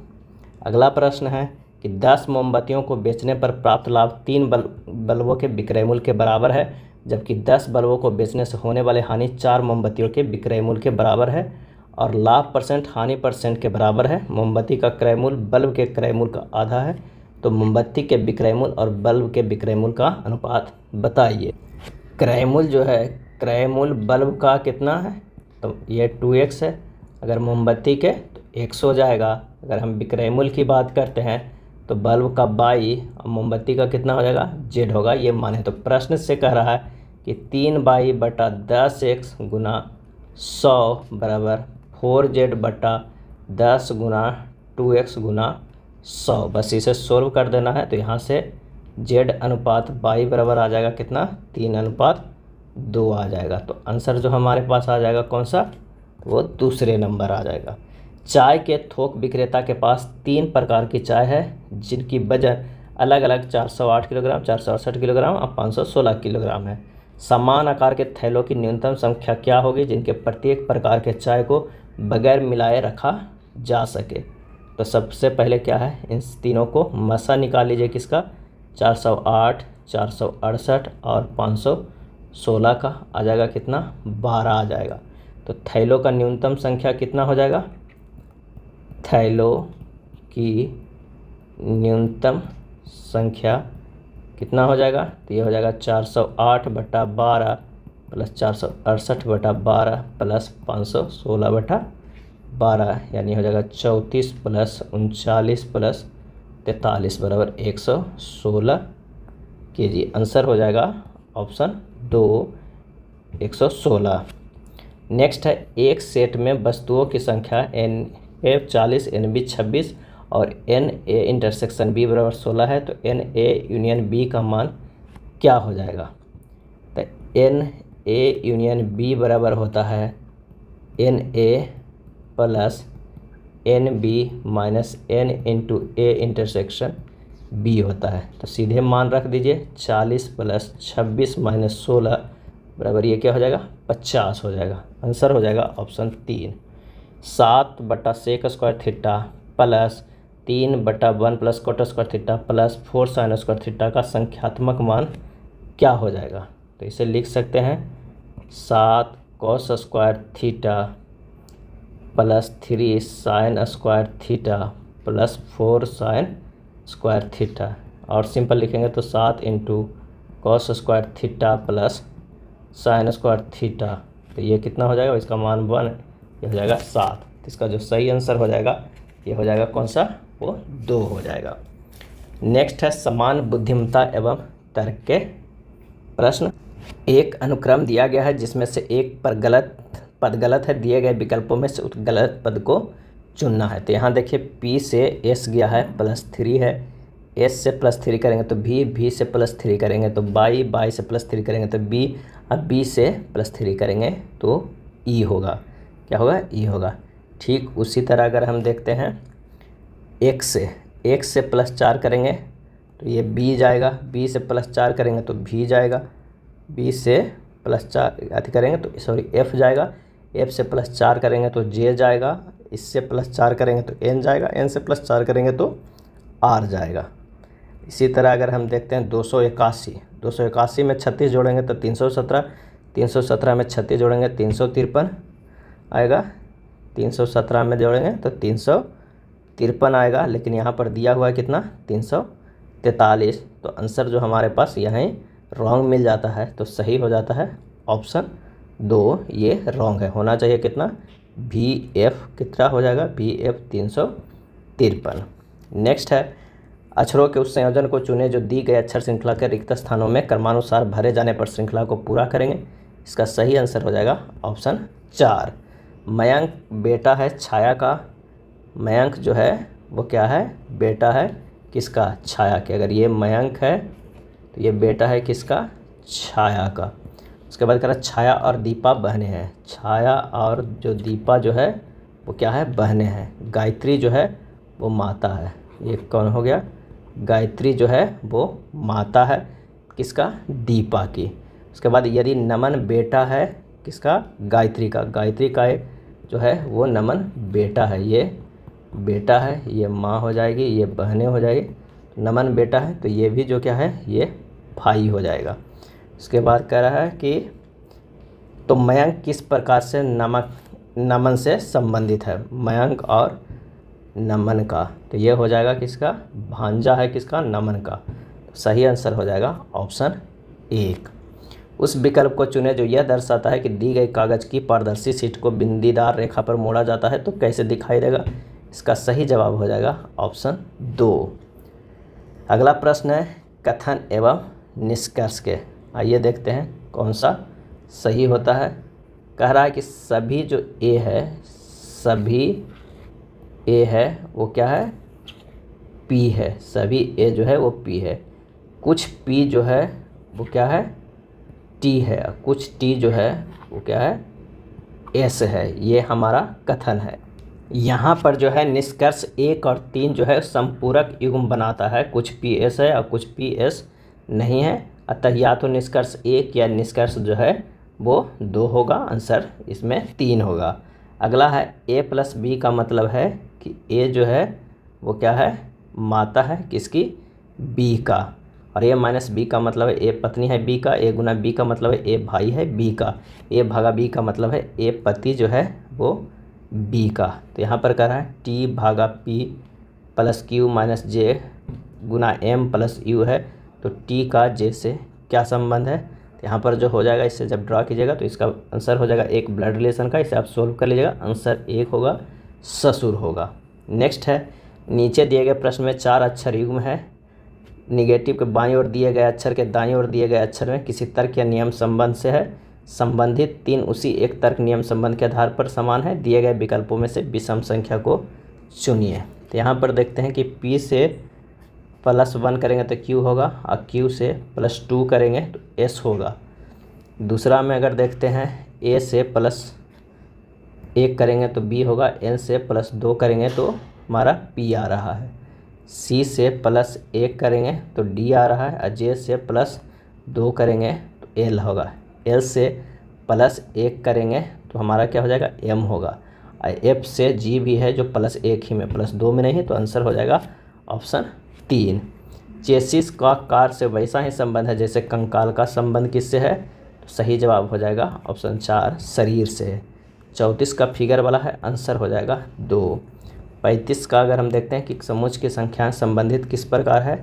अगला प्रश्न है कि 10 मोमबत्तियों को बेचने पर प्राप्त लाभ 3 बल्बों के विक्रय मूल्य के बराबर है, जबकि 10 बल्बों को बेचने से होने वाले हानि 4 मोमबत्तियों के विक्रय मूल्य के बराबर है और लाभ परसेंट हानि परसेंट के बराबर है। मोमबत्ती का क्रय मूल्य बल्ब के क्रय मूल्य का आधा है, तो मोमबत्ती के विक्रय मूल्य और बल्ब के विक्रय मूल्य का अनुपात बताइए। क्रय मूल्य जो है, क्रय मूल्य बल्ब का कितना है, तो ये 2x है, अगर मोमबत्ती के तो x हो जाएगा। अगर हम विक्रय मूल्य की बात करते हैं तो बल्ब का y और मोमबत्ती का कितना हो जाएगा z होगा, ये मान है। तो प्रश्न से कह रहा है कि 3y/10x गुना 100 बराबर 4z/10 गुना 2x गुना 100। बस इसे सोल्व कर देना है तो यहाँ से z अनुपात y बराबर आ जाएगा कितना 3:2 आ जाएगा। तो आंसर जो हमारे पास आ जाएगा कौन सा, वो दूसरे नंबर आ जाएगा। चाय के थोक विक्रेता के पास 3 प्रकार की चाय है जिनकी वजन अलग अलग 408 किलोग्राम, 468 किलोग्राम और 516 किलोग्राम है। समान आकार के थैलों की न्यूनतम संख्या क्या होगी जिनके प्रत्येक प्रकार के चाय को बगैर मिलाए रखा जा सके। तो सबसे पहले क्या है, इन तीनों को मसा निकाल लीजिए किसका, 408, 468 और 516 का आ जाएगा कितना 12 आ जाएगा। तो थैलों का न्यूनतम संख्या कितना हो जाएगा, थैलों की न्यूनतम संख्या कितना हो जाएगा, तो ये हो जाएगा 408/12 प्लस 468/12 प्लस 516/12 यानी हो जाएगा 34 प्लस 39 प्लस 43 बराबर 116 kg। आंसर हो जाएगा ऑप्शन 2 116। नेक्स्ट है एक सेट में वस्तुओं की संख्या NA 40 NB 26 और NA इंटरसेक्शन B बराबर 16 है, तो NA यूनियन B का मान क्या हो जाएगा। तो NA यूनियन B बराबर होता है NA plus NB minus N into A intersection B होता है। तो सीधे मान रख दीजिए 40 प्लस 26 माइनस 16 बराबर ये क्या हो जाएगा 50 हो जाएगा। आंसर हो जाएगा option 3। 7/sec square theta plus 3/1 plus coat square theta plus 4 sine square theta का संख्यात्मक मान क्या हो जाएगा। तो इसे लिख सकते हैं 7 cos square theta plus 3 sine square theta plus 4 sine square theta, और सिंपल लिखेंगे तो 7 into cos square theta plus sine square theta, तो ये कितना हो जाएगा, इसका मान 1, ये हो जाएगा 7। तो इसका जो सही आंसर हो जाएगा ये हो जाएगा कौन सा, वो 2 हो जाएगा। नेक्स्ट है समान बुद्धिमत्ता एवं तर्क के प्रश्न। एक अनुक्रम दिया गया है जिसमें से एक पर पद गलत है, दिए गए विकल्पों में से उस गलत पद को चुनना है। तो यहाँ देखिए P से S गया है +3 है, S से +3 करेंगे तो V से +3 करेंगे तो बाई से +3 करेंगे तो B, अब B से +3 करेंगे तो E होगा, क्या होगा, E होगा। ठीक उसी तरह अगर हम देखते हैं X से +4 करेंगे तो ये B जाएगा, B से +4 करेंगे तो V जाएगा, B से +4 अति करेंगे तो सॉरी F जाएगा, F से +4 करेंगे तो J जाएगा, इससे +4 करेंगे तो N जाएगा, N से +4 करेंगे तो R जाएगा। इसी तरह अगर हम देखते हैं 281 में 36 जोड़ेंगे तो 317, 317 में 36 जोड़ेंगे 353 आएगा, 317 में जोड़ेंगे तो 353 आएगा, लेकिन यहाँ पर दिया हुआ है कितना, 343। तो आंसर जो हमारे पास यहीं रॉन्ग मिल जाता है, तो सही हो जाता है ऑप्शन 2, ये रॉन्ग है। होना चाहिए कितना, VF कितना हो जाएगा, VF 353। नेक्स्ट है अक्षरों के उस संयोजन को चुने जो दी गई अक्षर श्रृंखला के रिक्त स्थानों में क्रमानुसार भरे जाने पर श्रृंखला को पूरा करेंगे। इसका सही आंसर हो जाएगा ऑप्शन 4। मयंक बेटा है छाया का, मयंक जो है वो क्या है, बेटा है किसका, छाया के। अगर ये मयंक है तो ये बेटा है किसका, छाया का। उसके बाद कह रहा छाया और दीपा बहनें हैं, छाया और जो दीपा जो है वो क्या है, बहनें हैं। गायत्री जो है वो माता है, ये कौन हो गया, गायत्री जो है वो माता है किसका, दीपा की। उसके बाद यदि नमन बेटा है किसका, गायत्री का, गायत्री का जो है वो नमन बेटा है, ये बेटा है, ये माँ हो जाएगी, ये बहनें हो जाएगी। नमन बेटा है तो ये भी जो क्या है, ये भाई हो जाएगा। उसके बाद कह रहा है कि तो मयंक किस प्रकार से नमन से संबंधित है, मयंक और नमन का, तो ये हो जाएगा किसका, भांजा है किसका, नमन का। तो सही आंसर हो जाएगा ऑप्शन 1। उस विकल्प को चुने जो यह दर्शाता है कि दी गई कागज़ की पारदर्शी शीट को बिंदीदार रेखा पर मोड़ा जाता है तो कैसे दिखाई देगा। इसका सही जवाब हो जाएगा ऑप्शन 2। अगला प्रश्न है कथन एवं निष्कर्ष के। आइए देखते हैं कौन सा सही होता है। कह रहा है कि सभी जो ए है, सभी ए है वो क्या है, पी है, सभी ए जो है वो पी है। कुछ पी जो है वो क्या है, टी है, कुछ टी जो है वो क्या है, एस है। ये हमारा कथन है। यहाँ पर जो है निष्कर्ष 1 और 3 जो है संपूरक युग्म बनाता है, कुछ पी एस है और कुछ पी एस नहीं है, अतः या तो निष्कर्ष 1 या निष्कर्ष जो है वो 2 होगा, आंसर इसमें 3 होगा। अगला है A + B का मतलब है कि A जो है वो क्या है, माता है किसकी, B का, और A - B का मतलब है A पत्नी है B का, A × B का मतलब है A भाई है B का, A / B का मतलब है A पति जो है वो B का। तो यहाँ पर कह रहा है T / P + Q - J × M + U है, तो T का J से क्या संबंध है। तो यहाँ पर जो हो जाएगा, इससे जब ड्रा कीजिएगा तो इसका आंसर हो जाएगा एक ब्लड रिलेशन का, इसे आप सोल्व कर लीजिएगा, आंसर 1 होगा, ससुर होगा। नेक्स्ट है नीचे दिए गए प्रश्न में 4 अक्षर युग्म है, निगेटिव के बाईं ओर दिए गए अक्षर के दाईं ओर दिए गए अक्षर में किसी तर्क या नियम संबंध से है, संबंधित 3 उसी एक तर्क नियम संबंध के आधार पर समान है, दिए गए विकल्पों में से विषम संख्या को चुनिए। तो यहाँ पर देखते हैं कि P से +1 करेंगे तो Q होगा, और Q से +2 करेंगे तो S होगा। दूसरा में अगर देखते हैं A से +1 करेंगे तो B होगा, N से +2 करेंगे तो हमारा P आ रहा है, C से +1 करेंगे तो D आ रहा है, और J से +2 करेंगे तो L होगा, L से +1 करेंगे तो हमारा क्या हो जाएगा, M होगा, और F से G भी है जो +1 ही में, +2 में नहीं है, तो आंसर हो जाएगा ऑप्शन 3। चेसिस का कार से वैसा ही संबंध है जैसे कंकाल का संबंध किससे है, तो सही जवाब हो जाएगा ऑप्शन 4 शरीर से। 34 का फिगर वाला है, आंसर हो जाएगा 2। 35 का अगर हम देखते हैं कि समुच्चय की संख्याएं संबंधित किस प्रकार है,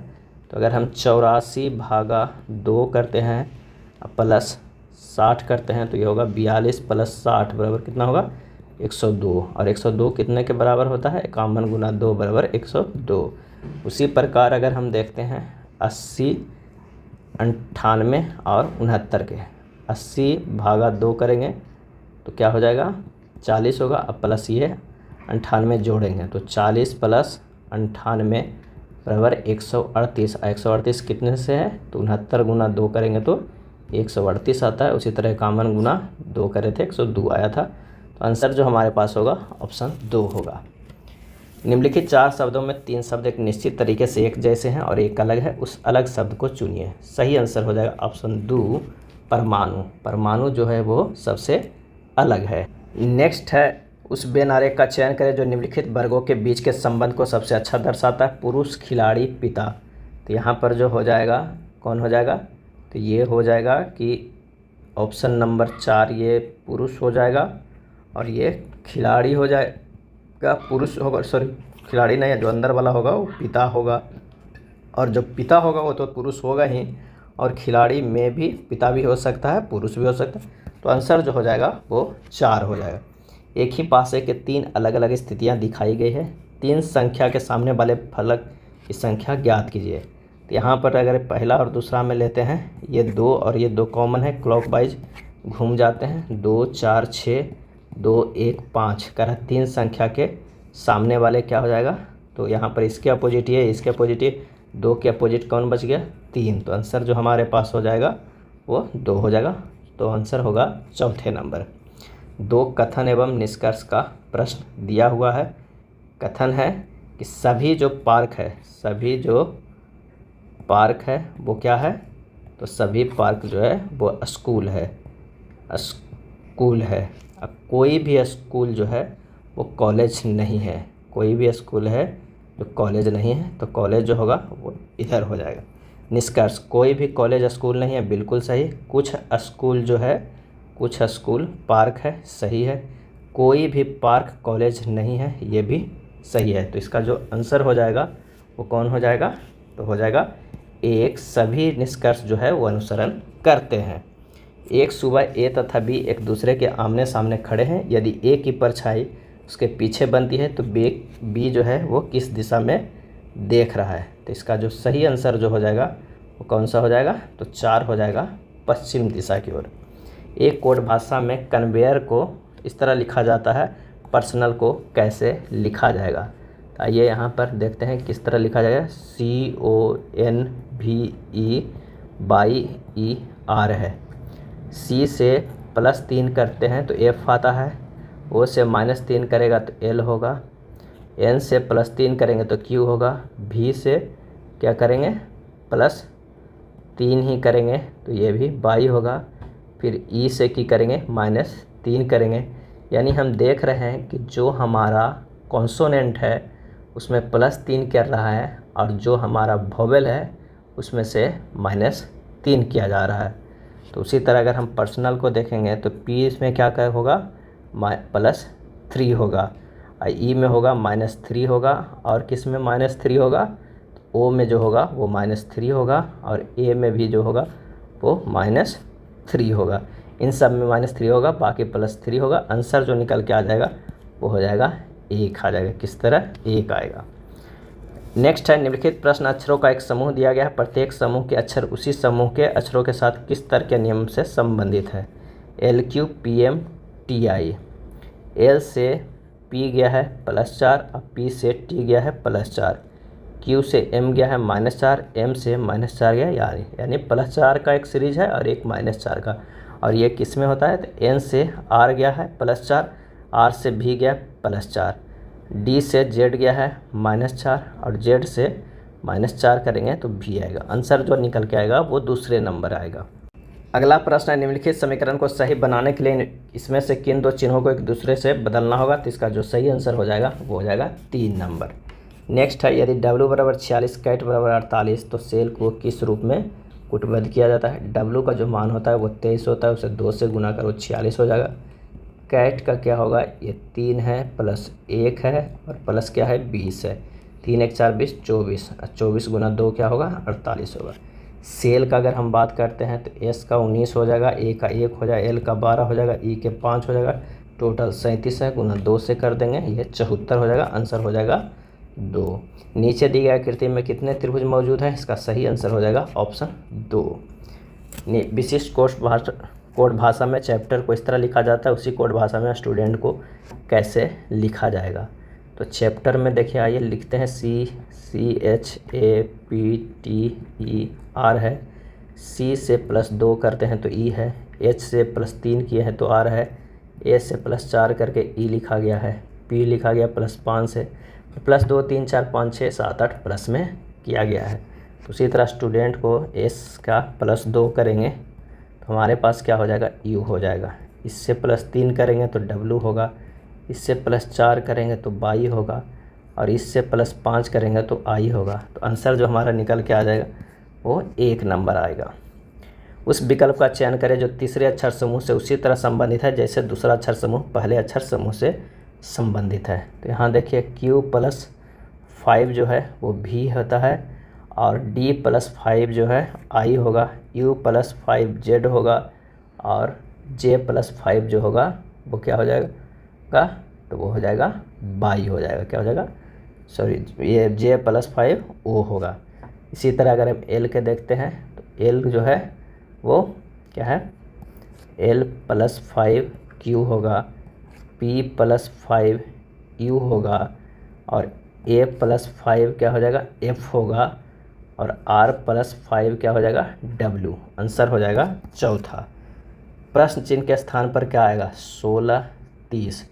तो अगर हम 84/2 करते हैं 60 करते हैं तो ये होगा 42 + 60 बराबर कितना होगा 102। और 102 कितने के बराबर होता है 51 × 2 बराबर 102। उसी प्रकार अगर हम देखते हैं 80, 98 और 69 के 80 भागा 2 करेंगे तो क्या हो जाएगा 40 होगा। अब प्लस ये 98 जोड़ेंगे तो 40 + 98 बराबर 138। 138 कितने से है तो 69 × 2 करेंगे तो 138 आता है। उसी तरह 51 × 2 करे थे 102 आया था। तो आंसर जो हमारे पास होगा ऑप्शन 2 होगा। निम्नलिखित 4 शब्दों में 3 शब्द एक निश्चित तरीके से एक जैसे हैं और एक अलग है, उस अलग शब्द को चुनिए। सही आंसर हो जाएगा ऑप्शन 2 परमाणु। परमाणु जो है वो सबसे अलग है। नेक्स्ट है उस बेनारे का चयन करें जो निम्नलिखित वर्गों के बीच के संबंध को सबसे अच्छा दर्शाता है। पुरुष, खिलाड़ी, पिता। तो यहाँ पर जो हो जाएगा कौन हो जाएगा तो ये हो जाएगा कि ऑप्शन नंबर 4 ये पुरुष हो जाएगा और ये खिलाड़ी हो जाएगा। पुरुष होगा, सॉरी खिलाड़ी नहीं है, जो अंदर वाला होगा वो पिता होगा और जो पिता होगा वो तो पुरुष होगा ही, और खिलाड़ी में भी पिता भी हो सकता है पुरुष भी हो सकता है। तो आंसर जो हो जाएगा वो 4 हो जाएगा। एक ही पासे के 3 अलग अलग स्थितियां दिखाई गई है। 3 संख्या के सामने वाले फलक की संख्या ज्ञात कीजिए। तो यहाँ पर अगर पहला और दूसरा में लेते हैं, ये 2 और ये 2 कॉमन है, क्लॉकवाइज घूम जाते हैं। 2 4 6 2 1 5 कर 3 संख्या के सामने वाले क्या हो जाएगा तो यहाँ पर इसके अपोजिट है, इसके अपोजिट 2 के अपोजिट कौन बच गया 3। तो आंसर जो हमारे पास हो जाएगा वो 2 हो जाएगा। तो आंसर होगा चौथे नंबर। 2 कथन एवं निष्कर्ष का प्रश्न दिया हुआ है। कथन है कि सभी जो पार्क है वो क्या है तो सभी पार्क जो है वो स्कूल है। अब कोई भी स्कूल जो है वो कॉलेज नहीं है। कोई भी स्कूल है जो कॉलेज नहीं है तो कॉलेज जो होगा वो इधर हो जाएगा। निष्कर्ष कोई भी कॉलेज स्कूल नहीं है, बिल्कुल सही। कुछ स्कूल पार्क है, सही है। कोई भी पार्क कॉलेज नहीं है, ये भी सही है। तो इसका जो आंसर हो जाएगा वो कौन हो जाएगा तो हो जाएगा 1। सभी निष्कर्ष जो है वो अनुसरण करते हैं। एक सुबह ए तथा बी एक दूसरे के आमने सामने खड़े हैं। यदि ए की परछाई उसके पीछे बनती है तो बी जो है वो किस दिशा में देख रहा है। तो इसका जो सही आंसर जो हो जाएगा वो कौन सा हो जाएगा तो 4 हो जाएगा, पश्चिम दिशा की ओर। एक कोड भाषा में कन्वेयर को इस तरह लिखा जाता है, पर्सनल को कैसे लिखा जाएगा। तो आइए यहाँ पर देखते हैं किस तरह लिखा जाएगा। CONVEYER है। C से +3 करते हैं तो F आता है। O से -3 करेगा तो L होगा। N से +3 करेंगे तो Q होगा। V से क्या करेंगे +3 ही करेंगे तो ये भी Y होगा। फिर E से की करेंगे -3 करेंगे। यानी हम देख रहे हैं कि जो हमारा कॉन्सोनेंट है उसमें +3 कर रहा है और जो हमारा वोवेल है उसमें से -3 किया जा रहा है। तो उसी तरह अगर हम पर्सनल को देखेंगे तो P इसमें क्या होगा +3 होगा, E में होगा -3 होगा, और किस में -3 होगा O में जो होगा वो -3 होगा, और A में भी जो होगा वो -3 होगा। इन सब में -3 होगा, बाकी +3 होगा। आंसर जो निकल के आ जाएगा वो हो जाएगा 1 आ जाएगा। किस तरह 1 आएगा। नेक्स्ट है निम्नलिखित प्रश्न अक्षरों का एक समूह दिया गया है। प्रत्येक समूह के अक्षर उसी समूह के अक्षरों के साथ किस तरह के नियम से संबंधित है। LQPMTI। L से P गया है +4, अब P से T गया है +4, Q से M गया है -4, M से -4 गया यानी +4 का एक सीरीज है और एक -4 का। और ये किस में होता है तो N से R गया है +4, R से V गया +4, D से Z गया है -4 और Z से -4 करेंगे तो V आएगा। आंसर जो निकल के आएगा वो दूसरे नंबर आएगा। अगला प्रश्न है निम्नलिखित समीकरण को सही बनाने के लिए इसमें से किन 2 चिन्हों को एक दूसरे से बदलना होगा। तो इसका जो सही आंसर हो जाएगा वो हो जाएगा 3 नंबर। नेक्स्ट है यदि W = 46 कैट = 48 तो सेल को किस रूप में कूटबद्ध किया जाता है। W का जो मान होता है वो 23 होता है, उसे 2 से गुना करो 46 हो जाएगा। कैट का क्या होगा ये 3 है +1 है और प्लस क्या है 20 है। 3 × 1 = 4 = 20, 24 × 2 क्या होगा 48 होगा। सेल का अगर हम बात करते हैं तो एस का 19 हो जाएगा, ए का 1 हो जाएगा, एल का 12 हो जाएगा, ई के 5 हो जाएगा, टोटल 37 है, गुना 2 से कर देंगे, ये 74 हो जाएगा, आंसर हो जाएगा 2। नीचे दी गई आकृति में कितने त्रिभुज मौजूद हैं? इसका सही आंसर हो जाएगा ऑप्शन 2। विशिष्ट कोड भाषा में चैप्टर को इस तरह लिखा जाता है, उसी कोड भाषा में स्टूडेंट को कैसे लिखा जाएगा? तो चैप्टर में देखिए, आइए लिखते हैं, CHAPTER है, C से +2 करते हैं तो E है, H से +3 किए हैं तो R है, A से +4 करके E लिखा गया है, P लिखा गया +5 से, +2 3 4 5 6 7 8 प्लस में किया गया है। तो उसी तरह स्टूडेंट को S का +2 करेंगे तो हमारे पास क्या हो जाएगा? U हो जाएगा। इससे +3 करेंगे तो W होगा, इससे +4 करेंगे तो Y होगा, और इससे +5 करेंगे तो I होगा। तो आंसर जो हमारा निकल के आ जाएगा वो 1 नंबर आएगा। उस विकल्प का चयन करें जो तीसरे अक्षर समूह से उसी तरह संबंधित है जैसे दूसरा अक्षर समूह पहले अक्षर समूह से संबंधित है। तो यहाँ देखिए Q+5 जो है वो V होता है, और D+5 जो है I होगा, U+5 Z होगा, और J+5 जो होगा वो क्या हो जाएगा? तो वो हो जाएगा Y हो जाएगा। क्या हो जाएगा? सॉरी, ये J+5 O होगा। इसी तरह अगर हम L के देखते हैं तो L जो है वो क्या है? L+5 Q होगा, P+5 U होगा, और A+5 क्या हो जाएगा? F होगा, और R+5 क्या हो जाएगा? W। आंसर हो जाएगा चौथा। प्रश्न चिन्ह के स्थान पर क्या आएगा? 16 30,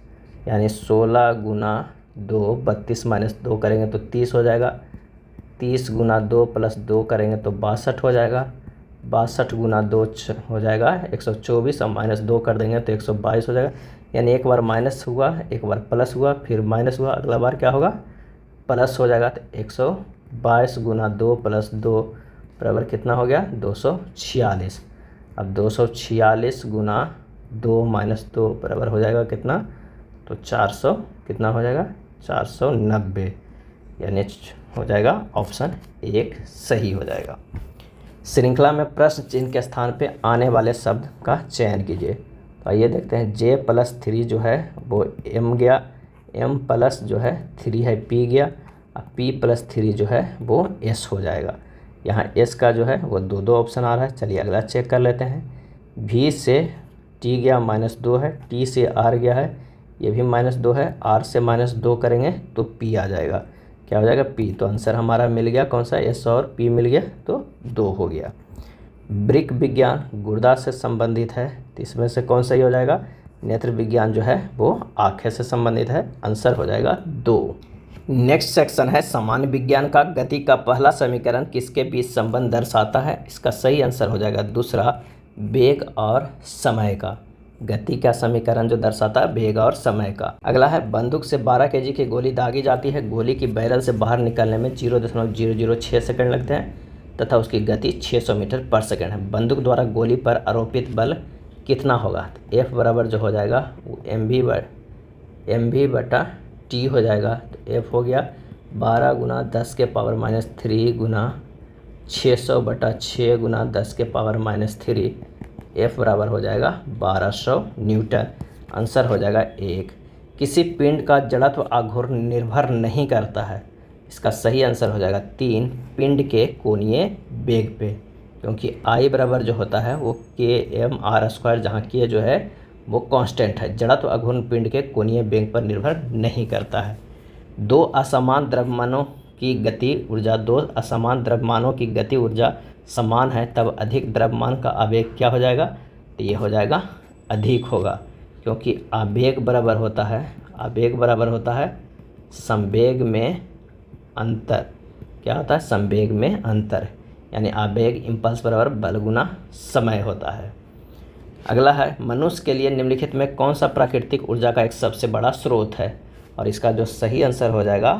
यानी 16 गुना 2 32 - 2 करेंगे तो 30 हो जाएगा, 30 गुना 2 + 2 करेंगे तो 62 हो जाएगा, 62 गुना 2 हो जाएगा 124, और -2 कर देंगे तो 122 हो जाएगा। यानी एक बार माइनस हुआ, एक बार प्लस हुआ, फिर माइनस हुआ, अगला बार क्या होगा? प्लस हो जाएगा। तो 122 गुना 2 + 2 बराबर कितना हो गया? 246। अब 246 गुना 2 - 2 बराबर हो जाएगा कितना? तो 400 कितना हो जाएगा? 490, यानी हो जाएगा ऑप्शन 1 सही हो जाएगा। श्रृंखला में प्रश्न चिन्ह के स्थान पे आने वाले शब्द का चयन कीजिए। तो आइए देखते हैं, J+3 जो है वो M गया, M+ जो है 3 है P गया, और P+3 जो है वो S हो जाएगा। यहाँ S का जो है वो 2 ऑप्शन आ रहा है। चलिए अगला चेक कर लेते हैं। V से T गया -2 है, T से R गया है, ये भी -2 है, R से -2 करेंगे तो P आ जाएगा। क्या हो जाएगा? P। तो आंसर हमारा मिल गया कौन सा? S और P मिल गया, तो 2 हो गया। वृक्क विज्ञान गुर्दा से संबंधित है, तो इसमें से कौन सही हो जाएगा? नेत्र विज्ञान जो है वो आँखें से संबंधित है, आंसर हो जाएगा 2। नेक्स्ट सेक्शन है सामान्य विज्ञान का। गति का पहला समीकरण किसके बीच संबंध दर्शाता है? इसका सही आंसर हो जाएगा दूसरा, वेग और समय का। गति का समीकरण जो दर्शाता है वेग और समय का। अगला है, बंदूक से 12 kg की गोली दागी जाती है, गोली की बैरल से बाहर निकलने में 0.006 सेकंड लगते हैं तथा उसकी गति 600 मीटर पर सेकंड है। बंदूक द्वारा गोली पर आरोपित बल कितना होगा? F बराबर जो हो जाएगा वो mv/t हो जाएगा। तो F हो गया 12 गुना 10⁻³ गुना 600/6 गुना 10⁻³ F बराबर हो जाएगा 1200 न्यूटन। आंसर हो जाएगा 1। किसी पिंड का जड़त्व आघूर्ण निर्भर नहीं करता है, इसका सही आंसर हो जाएगा 3, पिंड के कोणीय वेग पे, क्योंकि I बराबर जो होता है वो km/r², जहाँ k जो है वो कांस्टेंट है। जड़त्व आघूर्ण पिंड के कोणीय वेग पर निर्भर नहीं करता है। दो असमान द्रव्यमानों की गति ऊर्जा समान है, तब अधिक द्रव्यमान का आवेग क्या हो जाएगा? तो ये हो जाएगा अधिक होगा, क्योंकि आवेग बराबर होता है संवेग में अंतर। क्या होता है? संवेग में अंतर, यानी आवेग इम्पल्स बराबर बल गुना समय होता है। अगला है, मनुष्य के लिए निम्नलिखित में कौन सा प्राकृतिक ऊर्जा का एक सबसे बड़ा स्रोत है? और इसका जो सही आंसर हो जाएगा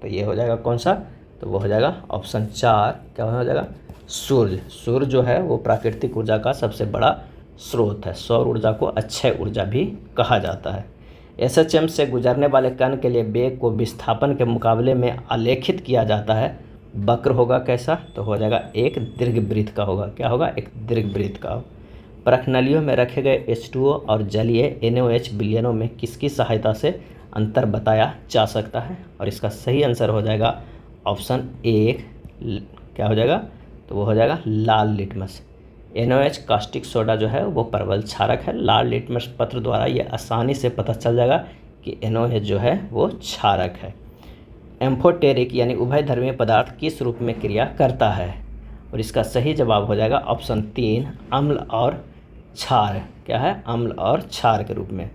तो ये हो जाएगा कौन सा? तो वो हो जाएगा ऑप्शन 4, क्या हो जाएगा? सूर्य। सूर्य जो है वो प्राकृतिक ऊर्जा का सबसे बड़ा स्रोत है। सौर ऊर्जा को अक्षय ऊर्जा भी कहा जाता है। SHM से गुजरने वाले कण के लिए वेग को विस्थापन के मुकाबले में आलेखित किया जाता है, वक्र होगा कैसा, तो हो जाएगा एक दीर्घवृत्त का होगा। क्या होगा, एक दीर्घवृत्त का। परखनलियों में रखे गए H2O और जलीय NaOH विलयनों में किसकी सहायता से अंतर बताया जा सकता है, और इसका सही आंसर हो जाएगा ऑप्शन ए। क्या हो जाएगा, तो वो हो जाएगा लाल लिटमस। NaOH कास्टिक सोडा जो है वो प्रबल क्षारक है। लाल लिटमस पत्र द्वारा ये आसानी से पता चल जाएगा कि NaOH जो है वो क्षारक है। एम्फोटेरिक यानी उभयधर्मी पदार्थ किस रूप में क्रिया करता है, और इसका सही जवाब हो जाएगा ऑप्शन 3 अम्ल और क्षार। क्या है, अम्ल और क्षार के रूप में।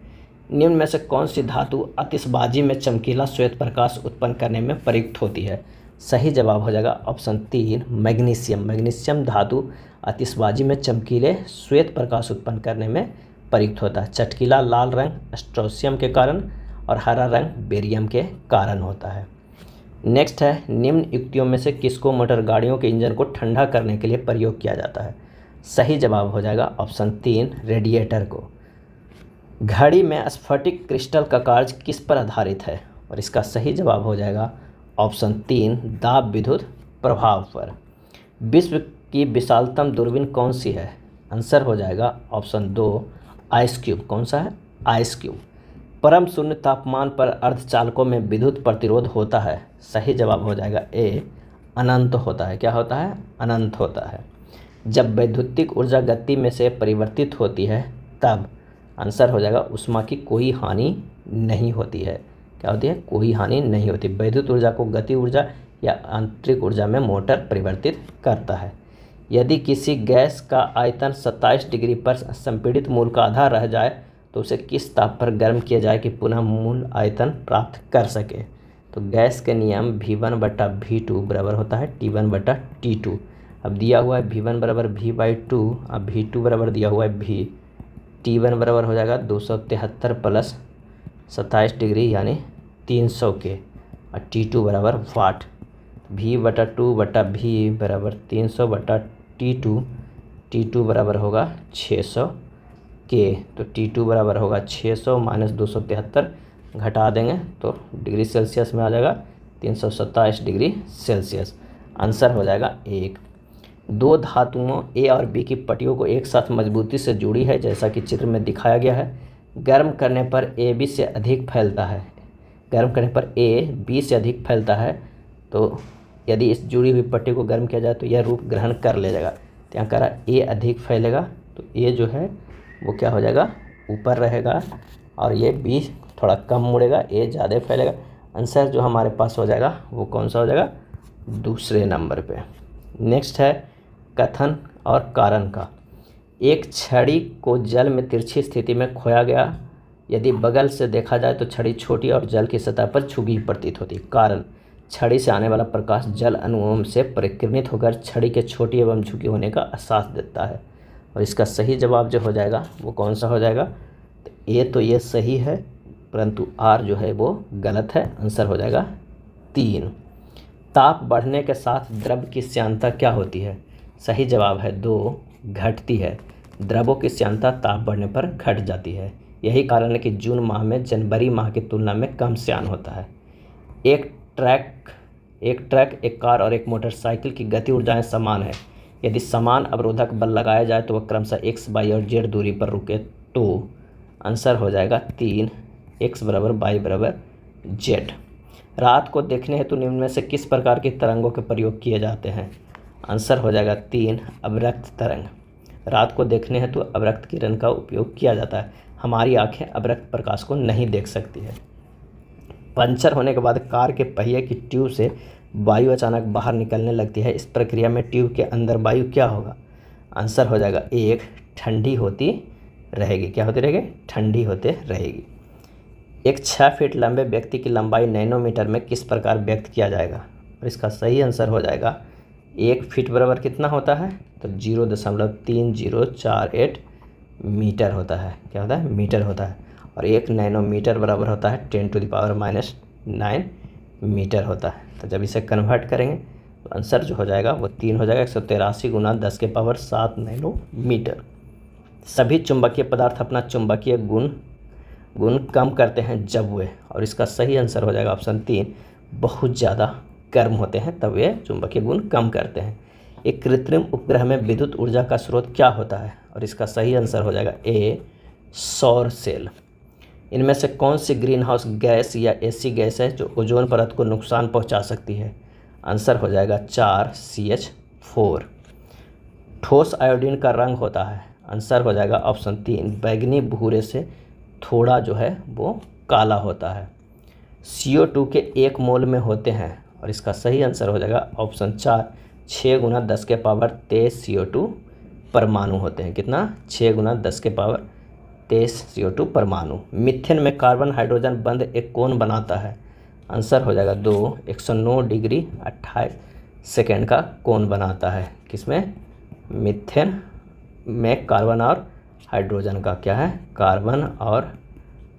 निम्न में से कौन सी धातु आतिशबाजी में चमकीला श्वेत प्रकाश उत्पन्न करने में प्रयुक्त होती है, सही जवाब हो जाएगा ऑप्शन 3 मैग्नीशियम। मैग्नीशियम धातु आतिशबाजी में चमकीले श्वेत प्रकाश उत्पन्न करने में प्रयुक्त होता है। चटकीला लाल रंग स्ट्रोंशियम के कारण और हरा रंग बेरियम के कारण होता है। नेक्स्ट है, निम्न युक्तियों में से किसको मोटर गाड़ियों के इंजन को ठंडा करने के लिए प्रयोग किया जाता है, सही जवाब हो जाएगा ऑप्शन 3 रेडिएटर को। घड़ी में स्फटिक क्रिस्टल का कार्य किस पर आधारित है, और इसका सही जवाब हो जाएगा ऑप्शन 3 दाब विद्युत प्रभाव पर। विश्व की विशालतम दूरबीन कौन सी है, आंसर हो जाएगा ऑप्शन 2 आइस क्यूब। कौन सा है, आइस क्यूब। परम शून्य तापमान पर अर्धचालकों में विद्युत प्रतिरोध होता है, सही जवाब हो जाएगा ए अनंत होता है। क्या होता है, अनंत होता है। जब वैद्युतिक ऊर्जा गति में से परिवर्तित होती है तब आंसर हो जाएगा ऊष्मा की कोई हानि नहीं होती है। क्या होती है, कोई हानि नहीं होती। वैद्युत ऊर्जा को गति ऊर्जा या आंतरिक ऊर्जा में मोटर परिवर्तित करता है। यदि किसी गैस का आयतन 27 डिग्री पर संपीड़ित मूल का आधा रह जाए तो उसे किस ताप पर गर्म किया जाए कि पुनः मूल आयतन प्राप्त कर सके, तो गैस के नियम V1/V2 बराबर होता है T1/T2। अब दिया हुआ है V1 बराबर V/2, अब V2 बराबर दिया हुआ है V। T1 बराबर हो जाएगा 273 प्लस 27 डिग्री यानी 300 के, और T2 बराबर वाट। V/2/V बराबर 300/T2, T2 बराबर होगा 600 के, तो T2 बराबर होगा 600 माइनस 273 घटा देंगे तो डिग्री सेल्सियस में आ जाएगा 327 डिग्री सेल्सियस। आंसर हो जाएगा 1। दो धातुओं A और B की पट्टियों को एक साथ मजबूती से जुड़ी है जैसा कि चित्र में दिखाया गया है। गर्म करने पर A B से अधिक फैलता है। गर्म करने पर A B से अधिक फैलता है, तो यदि इस जुड़ी हुई पट्टी को गर्म किया जाए तो यह रूप ग्रहण कर ले जाएगा। तो यहाँ कह रहा A अधिक फैलेगा, तो A जो है वो क्या हो जाएगा, ऊपर रहेगा, और ये B थोड़ा कम मुड़ेगा, A ज़्यादा फैलेगा। आंसर जो हमारे पास हो जाएगा वो कौन सा हो जाएगा, दूसरे नंबर पे। नेक्स्ट है कथन और कारण का। एक छड़ी को जल में तिरछी स्थिति में खोया गया, यदि बगल से देखा जाए तो छड़ी छोटी और जल की सतह पर झुकी प्रतीत होती। कारण, छड़ी से आने वाला प्रकाश जल अणुओं से परिक्रमित होकर छड़ी के छोटी एवं झुकी होने का एहसास देता है, और इसका सही जवाब जो हो जाएगा वो कौन सा हो जाएगा, तो ये सही है परंतु आर जो है वो गलत है। आंसर हो जाएगा 3। ताप बढ़ने के साथ द्रव की श्यानता क्या होती है, सही जवाब है 2 घटती है। द्रवों की श्यानता ताप बढ़ने पर घट जाती है। यही कारण है कि जून माह में जनवरी माह की तुलना में कम श्यान होता है। एक ट्रक, एक कार और एक मोटरसाइकिल की गति ऊर्जाएं समान है। यदि समान अवरोधक बल लगाया जाए तो वह क्रमशः x, y और z दूरी पर रुके, तो आंसर हो जाएगा 3 x बराबर y बराबर z। रात को देखने हेतु निम्न में से किस प्रकार की तरंगों के प्रयोग किए जाते हैं, आंसर हो जाएगा 3 अवरक्त तरंग। रात को देखने हेतु अवरक्त किरण का उपयोग किया जाता है। हमारी आंखें अवरक्त प्रकाश को नहीं देख सकती है। पंचर होने के बाद कार के पहिए की ट्यूब से वायु अचानक बाहर निकलने लगती है। इस प्रक्रिया में ट्यूब के अंदर वायु क्या होगा, आंसर हो जाएगा 1 ठंडी होती रहेगी। क्या होती रहेगी, ठंडी होते रहेगी। एक 6 फीट लंबे व्यक्ति की लंबाई नैनोमीटर में किस प्रकार व्यक्त किया जाएगा, और इसका सही आंसर हो जाएगा 1 फीट बराबर कितना होता है, तो 0.3048 मीटर होता है। क्या होता है, मीटर होता है। और 1 नैनोमीटर बराबर होता है 10⁻⁹ मीटर होता है। तो जब इसे कन्वर्ट करेंगे तो आंसर जो हो जाएगा वो 3 हो जाएगा, 183 × 10⁻7 नैनोमीटर। सभी चुंबकीय पदार्थ अपना चुंबकीय गुण कम करते हैं जब वे, और इसका सही आंसर हो जाएगा ऑप्शन 3 बहुत ज़्यादा गर्म होते हैं तब ये चुंबकीय गुण कम करते हैं। एक कृत्रिम उपग्रह में विद्युत ऊर्जा का स्रोत क्या होता है? और इसका सही आंसर हो जाएगा ए, सौर सेल। इनमें से कौन सी ग्रीन हाउस गैस या ऐसी गैस है जो ओजोन परत को नुकसान पहुंचा सकती है? आंसर हो जाएगा 4, CH4। ठोस आयोडीन का रंग होता है? आंसर हो जाएगा ऑप्शन 3, बैगनी भूरे से थोड़ा जो है वो काला होता है। CO2 के 1 मोल में होते हैं? और इसका सही आंसर हो जाएगा ऑप्शन 4, 6 × 10⁻23 CO2 परमाणु होते हैं। कितना? 6 × 10⁻23 CO2 परमाणु। मीथेन में कार्बन हाइड्रोजन बंध एक कोण बनाता है? आंसर हो जाएगा 2, 109 डिग्री 28 सेकेंड का कोण बनाता है। किसमें? मीथेन में कार्बन और हाइड्रोजन का क्या है? कार्बन और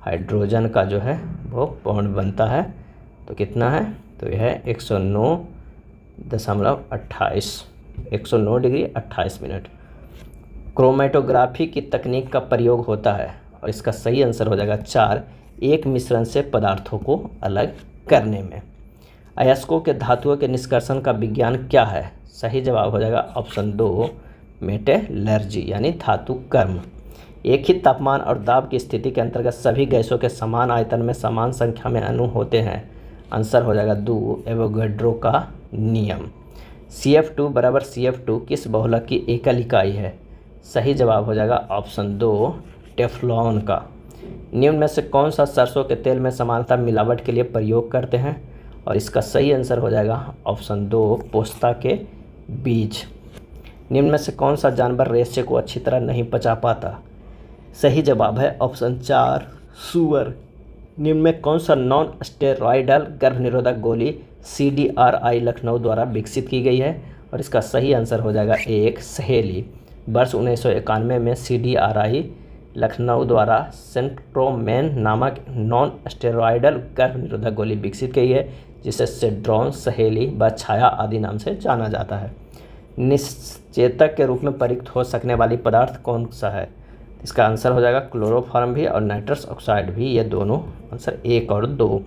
हाइड्रोजन का जो है वो बॉन्ड बनता है। तो कितना है? तो यह है 109 डिग्री 28 मिनट। क्रोमेटोग्राफी की तकनीक का प्रयोग होता है? और इसका सही आंसर हो जाएगा 4, एक मिश्रण से पदार्थों को अलग करने में। अयस्कों के धातुओं के निष्कर्षण का विज्ञान क्या है? सही जवाब हो जाएगा ऑप्शन 2, मेटलर्जी यानी धातु कर्म। एक ही तापमान और दाब की स्थिति के अंतर्गत सभी गैसों के समान आयतन में समान संख्या में अणु होते हैं? आंसर हो जाएगा 2, एवोगैड्रो का नियम। CF2 बराबर CF2 किस बहुलक की एकल इकाई है? सही जवाब हो जाएगा ऑप्शन 2, टेफ्लॉन का। निम्न में से कौन सा सरसों के तेल में समानता मिलावट के लिए प्रयोग करते हैं? और इसका सही आंसर हो जाएगा ऑप्शन 2, पोस्ता के बीज। निम्न में से कौन सा जानवर रेशे को अच्छी तरह नहीं पचा पाता? सही जवाब है ऑप्शन 4, सूअर। निम्न में कौन सा नॉन स्टेरॉयडल गर्भ निरोधक गोली CDRI लखनऊ द्वारा विकसित की गई है? और इसका सही आंसर हो जाएगा 1, सहेली। वर्ष 1991 में CDRI लखनऊ द्वारा सेंट्रोमेन नामक नॉन स्टेरॉयडल गर्भ निरोधक गोली विकसित की है, जिसे सेड्रॉन, सहेली व छाया आदि नाम से जाना जाता है। निश्चेतक के रूप में प्रयुक्त हो सकने वाली पदार्थ कौन सा है? इसका आंसर हो जाएगा क्लोरोफॉर्म भी और नाइट्रस ऑक्साइड भी, ये दोनों आंसर 1 और 2।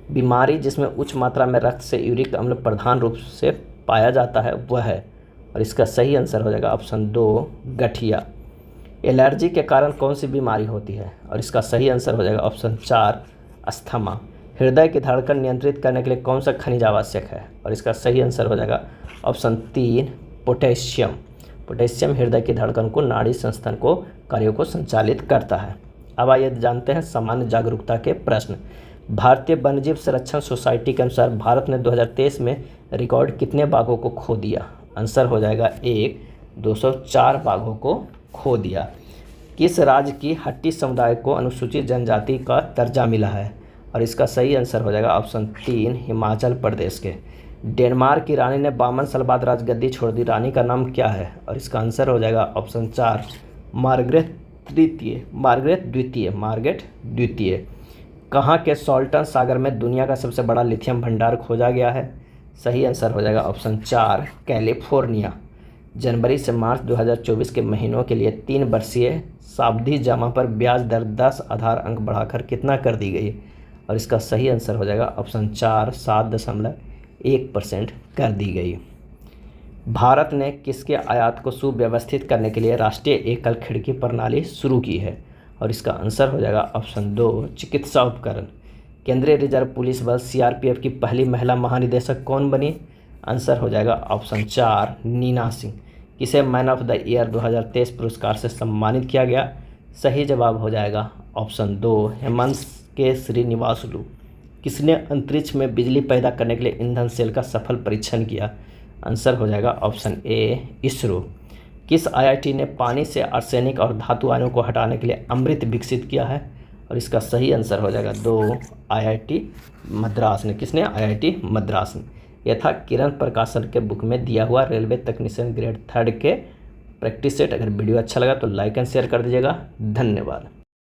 बीमारी जिसमें उच्च मात्रा में रक्त से यूरिक अम्ल प्रधान रूप से पाया जाता है वह है? और इसका सही आंसर हो जाएगा ऑप्शन 2, गठिया। एलर्जी के कारण कौन सी बीमारी होती है? और इसका सही आंसर हो जाएगा ऑप्शन 4, अस्थमा। हृदय की धड़कन नियंत्रित करने के लिए कौन सा खनिज आवश्यक है? और इसका सही आंसर हो जाएगा ऑप्शन 3, पोटेशियम। पोटेशियम हृदय की धड़कन को, नाड़ी संस्थान को, कार्यों को संचालित करता है। अब आइए जानते हैं सामान्य जागरूकता के प्रश्न। भारतीय वन्यजीव संरक्षण सोसाइटी के अनुसार भारत ने 2023 में रिकॉर्ड कितने बाघों को खो दिया? आंसर हो जाएगा 1, 204 बाघों को खो दिया। किस राज्य की हट्टी समुदाय को अनुसूचित जनजाति का दर्जा मिला है? और इसका सही आंसर हो जाएगा ऑप्शन 3, हिमाचल प्रदेश के। डेनमार्क की रानी ने 52 साल बाद राजगद्दी छोड़ दी, रानी का नाम क्या है? और इसका आंसर हो जाएगा ऑप्शन 4, मार्गरेट द्वितीय। कहाँ के सॉल्टन सागर में दुनिया का सबसे बड़ा लिथियम भंडार खोजा गया है? सही आंसर हो जाएगा ऑप्शन 4, कैलिफोर्निया। जनवरी से मार्च 2024 के महीनों के लिए 3 वर्षीय सावधि जमा पर ब्याज दर 10 आधार अंक बढ़ाकर कितना कर दी गई? और इसका सही आंसर हो जाएगा ऑप्शन 4, 7.1% कर दी गई। भारत ने किसके आयात को सुव्यवस्थित करने के लिए राष्ट्रीय एकल खिड़की प्रणाली शुरू की है? और इसका आंसर हो जाएगा ऑप्शन 2, चिकित्सा उपकरण। केंद्रीय रिजर्व पुलिस बल CRPF की पहली महिला महानिदेशक कौन बनी? आंसर हो जाएगा ऑप्शन 4, नीना सिंह। किसे मैन ऑफ द ईयर 2023 पुरस्कार से सम्मानित किया गया? सही जवाब हो जाएगा ऑप्शन 2, हेमंत के श्रीनिवासलू। किसने अंतरिक्ष में बिजली पैदा करने के लिए ईंधन सेल का सफल परीक्षण किया? आंसर हो जाएगा ऑप्शन ए, इसरो। किस IIT ने पानी से आर्सेनिक और धातु आयनों को हटाने के लिए अमृत विकसित किया है? और इसका सही आंसर हो जाएगा 2, IIT मद्रास ने। किसने? IIT मद्रास ने। यह था किरण प्रकाशन के बुक में दिया हुआ रेलवे तकनीशियन ग्रेड 3 के प्रैक्टिस सेट। अगर वीडियो अच्छा लगा तो लाइक एंड शेयर कर दीजिएगा। धन्यवाद।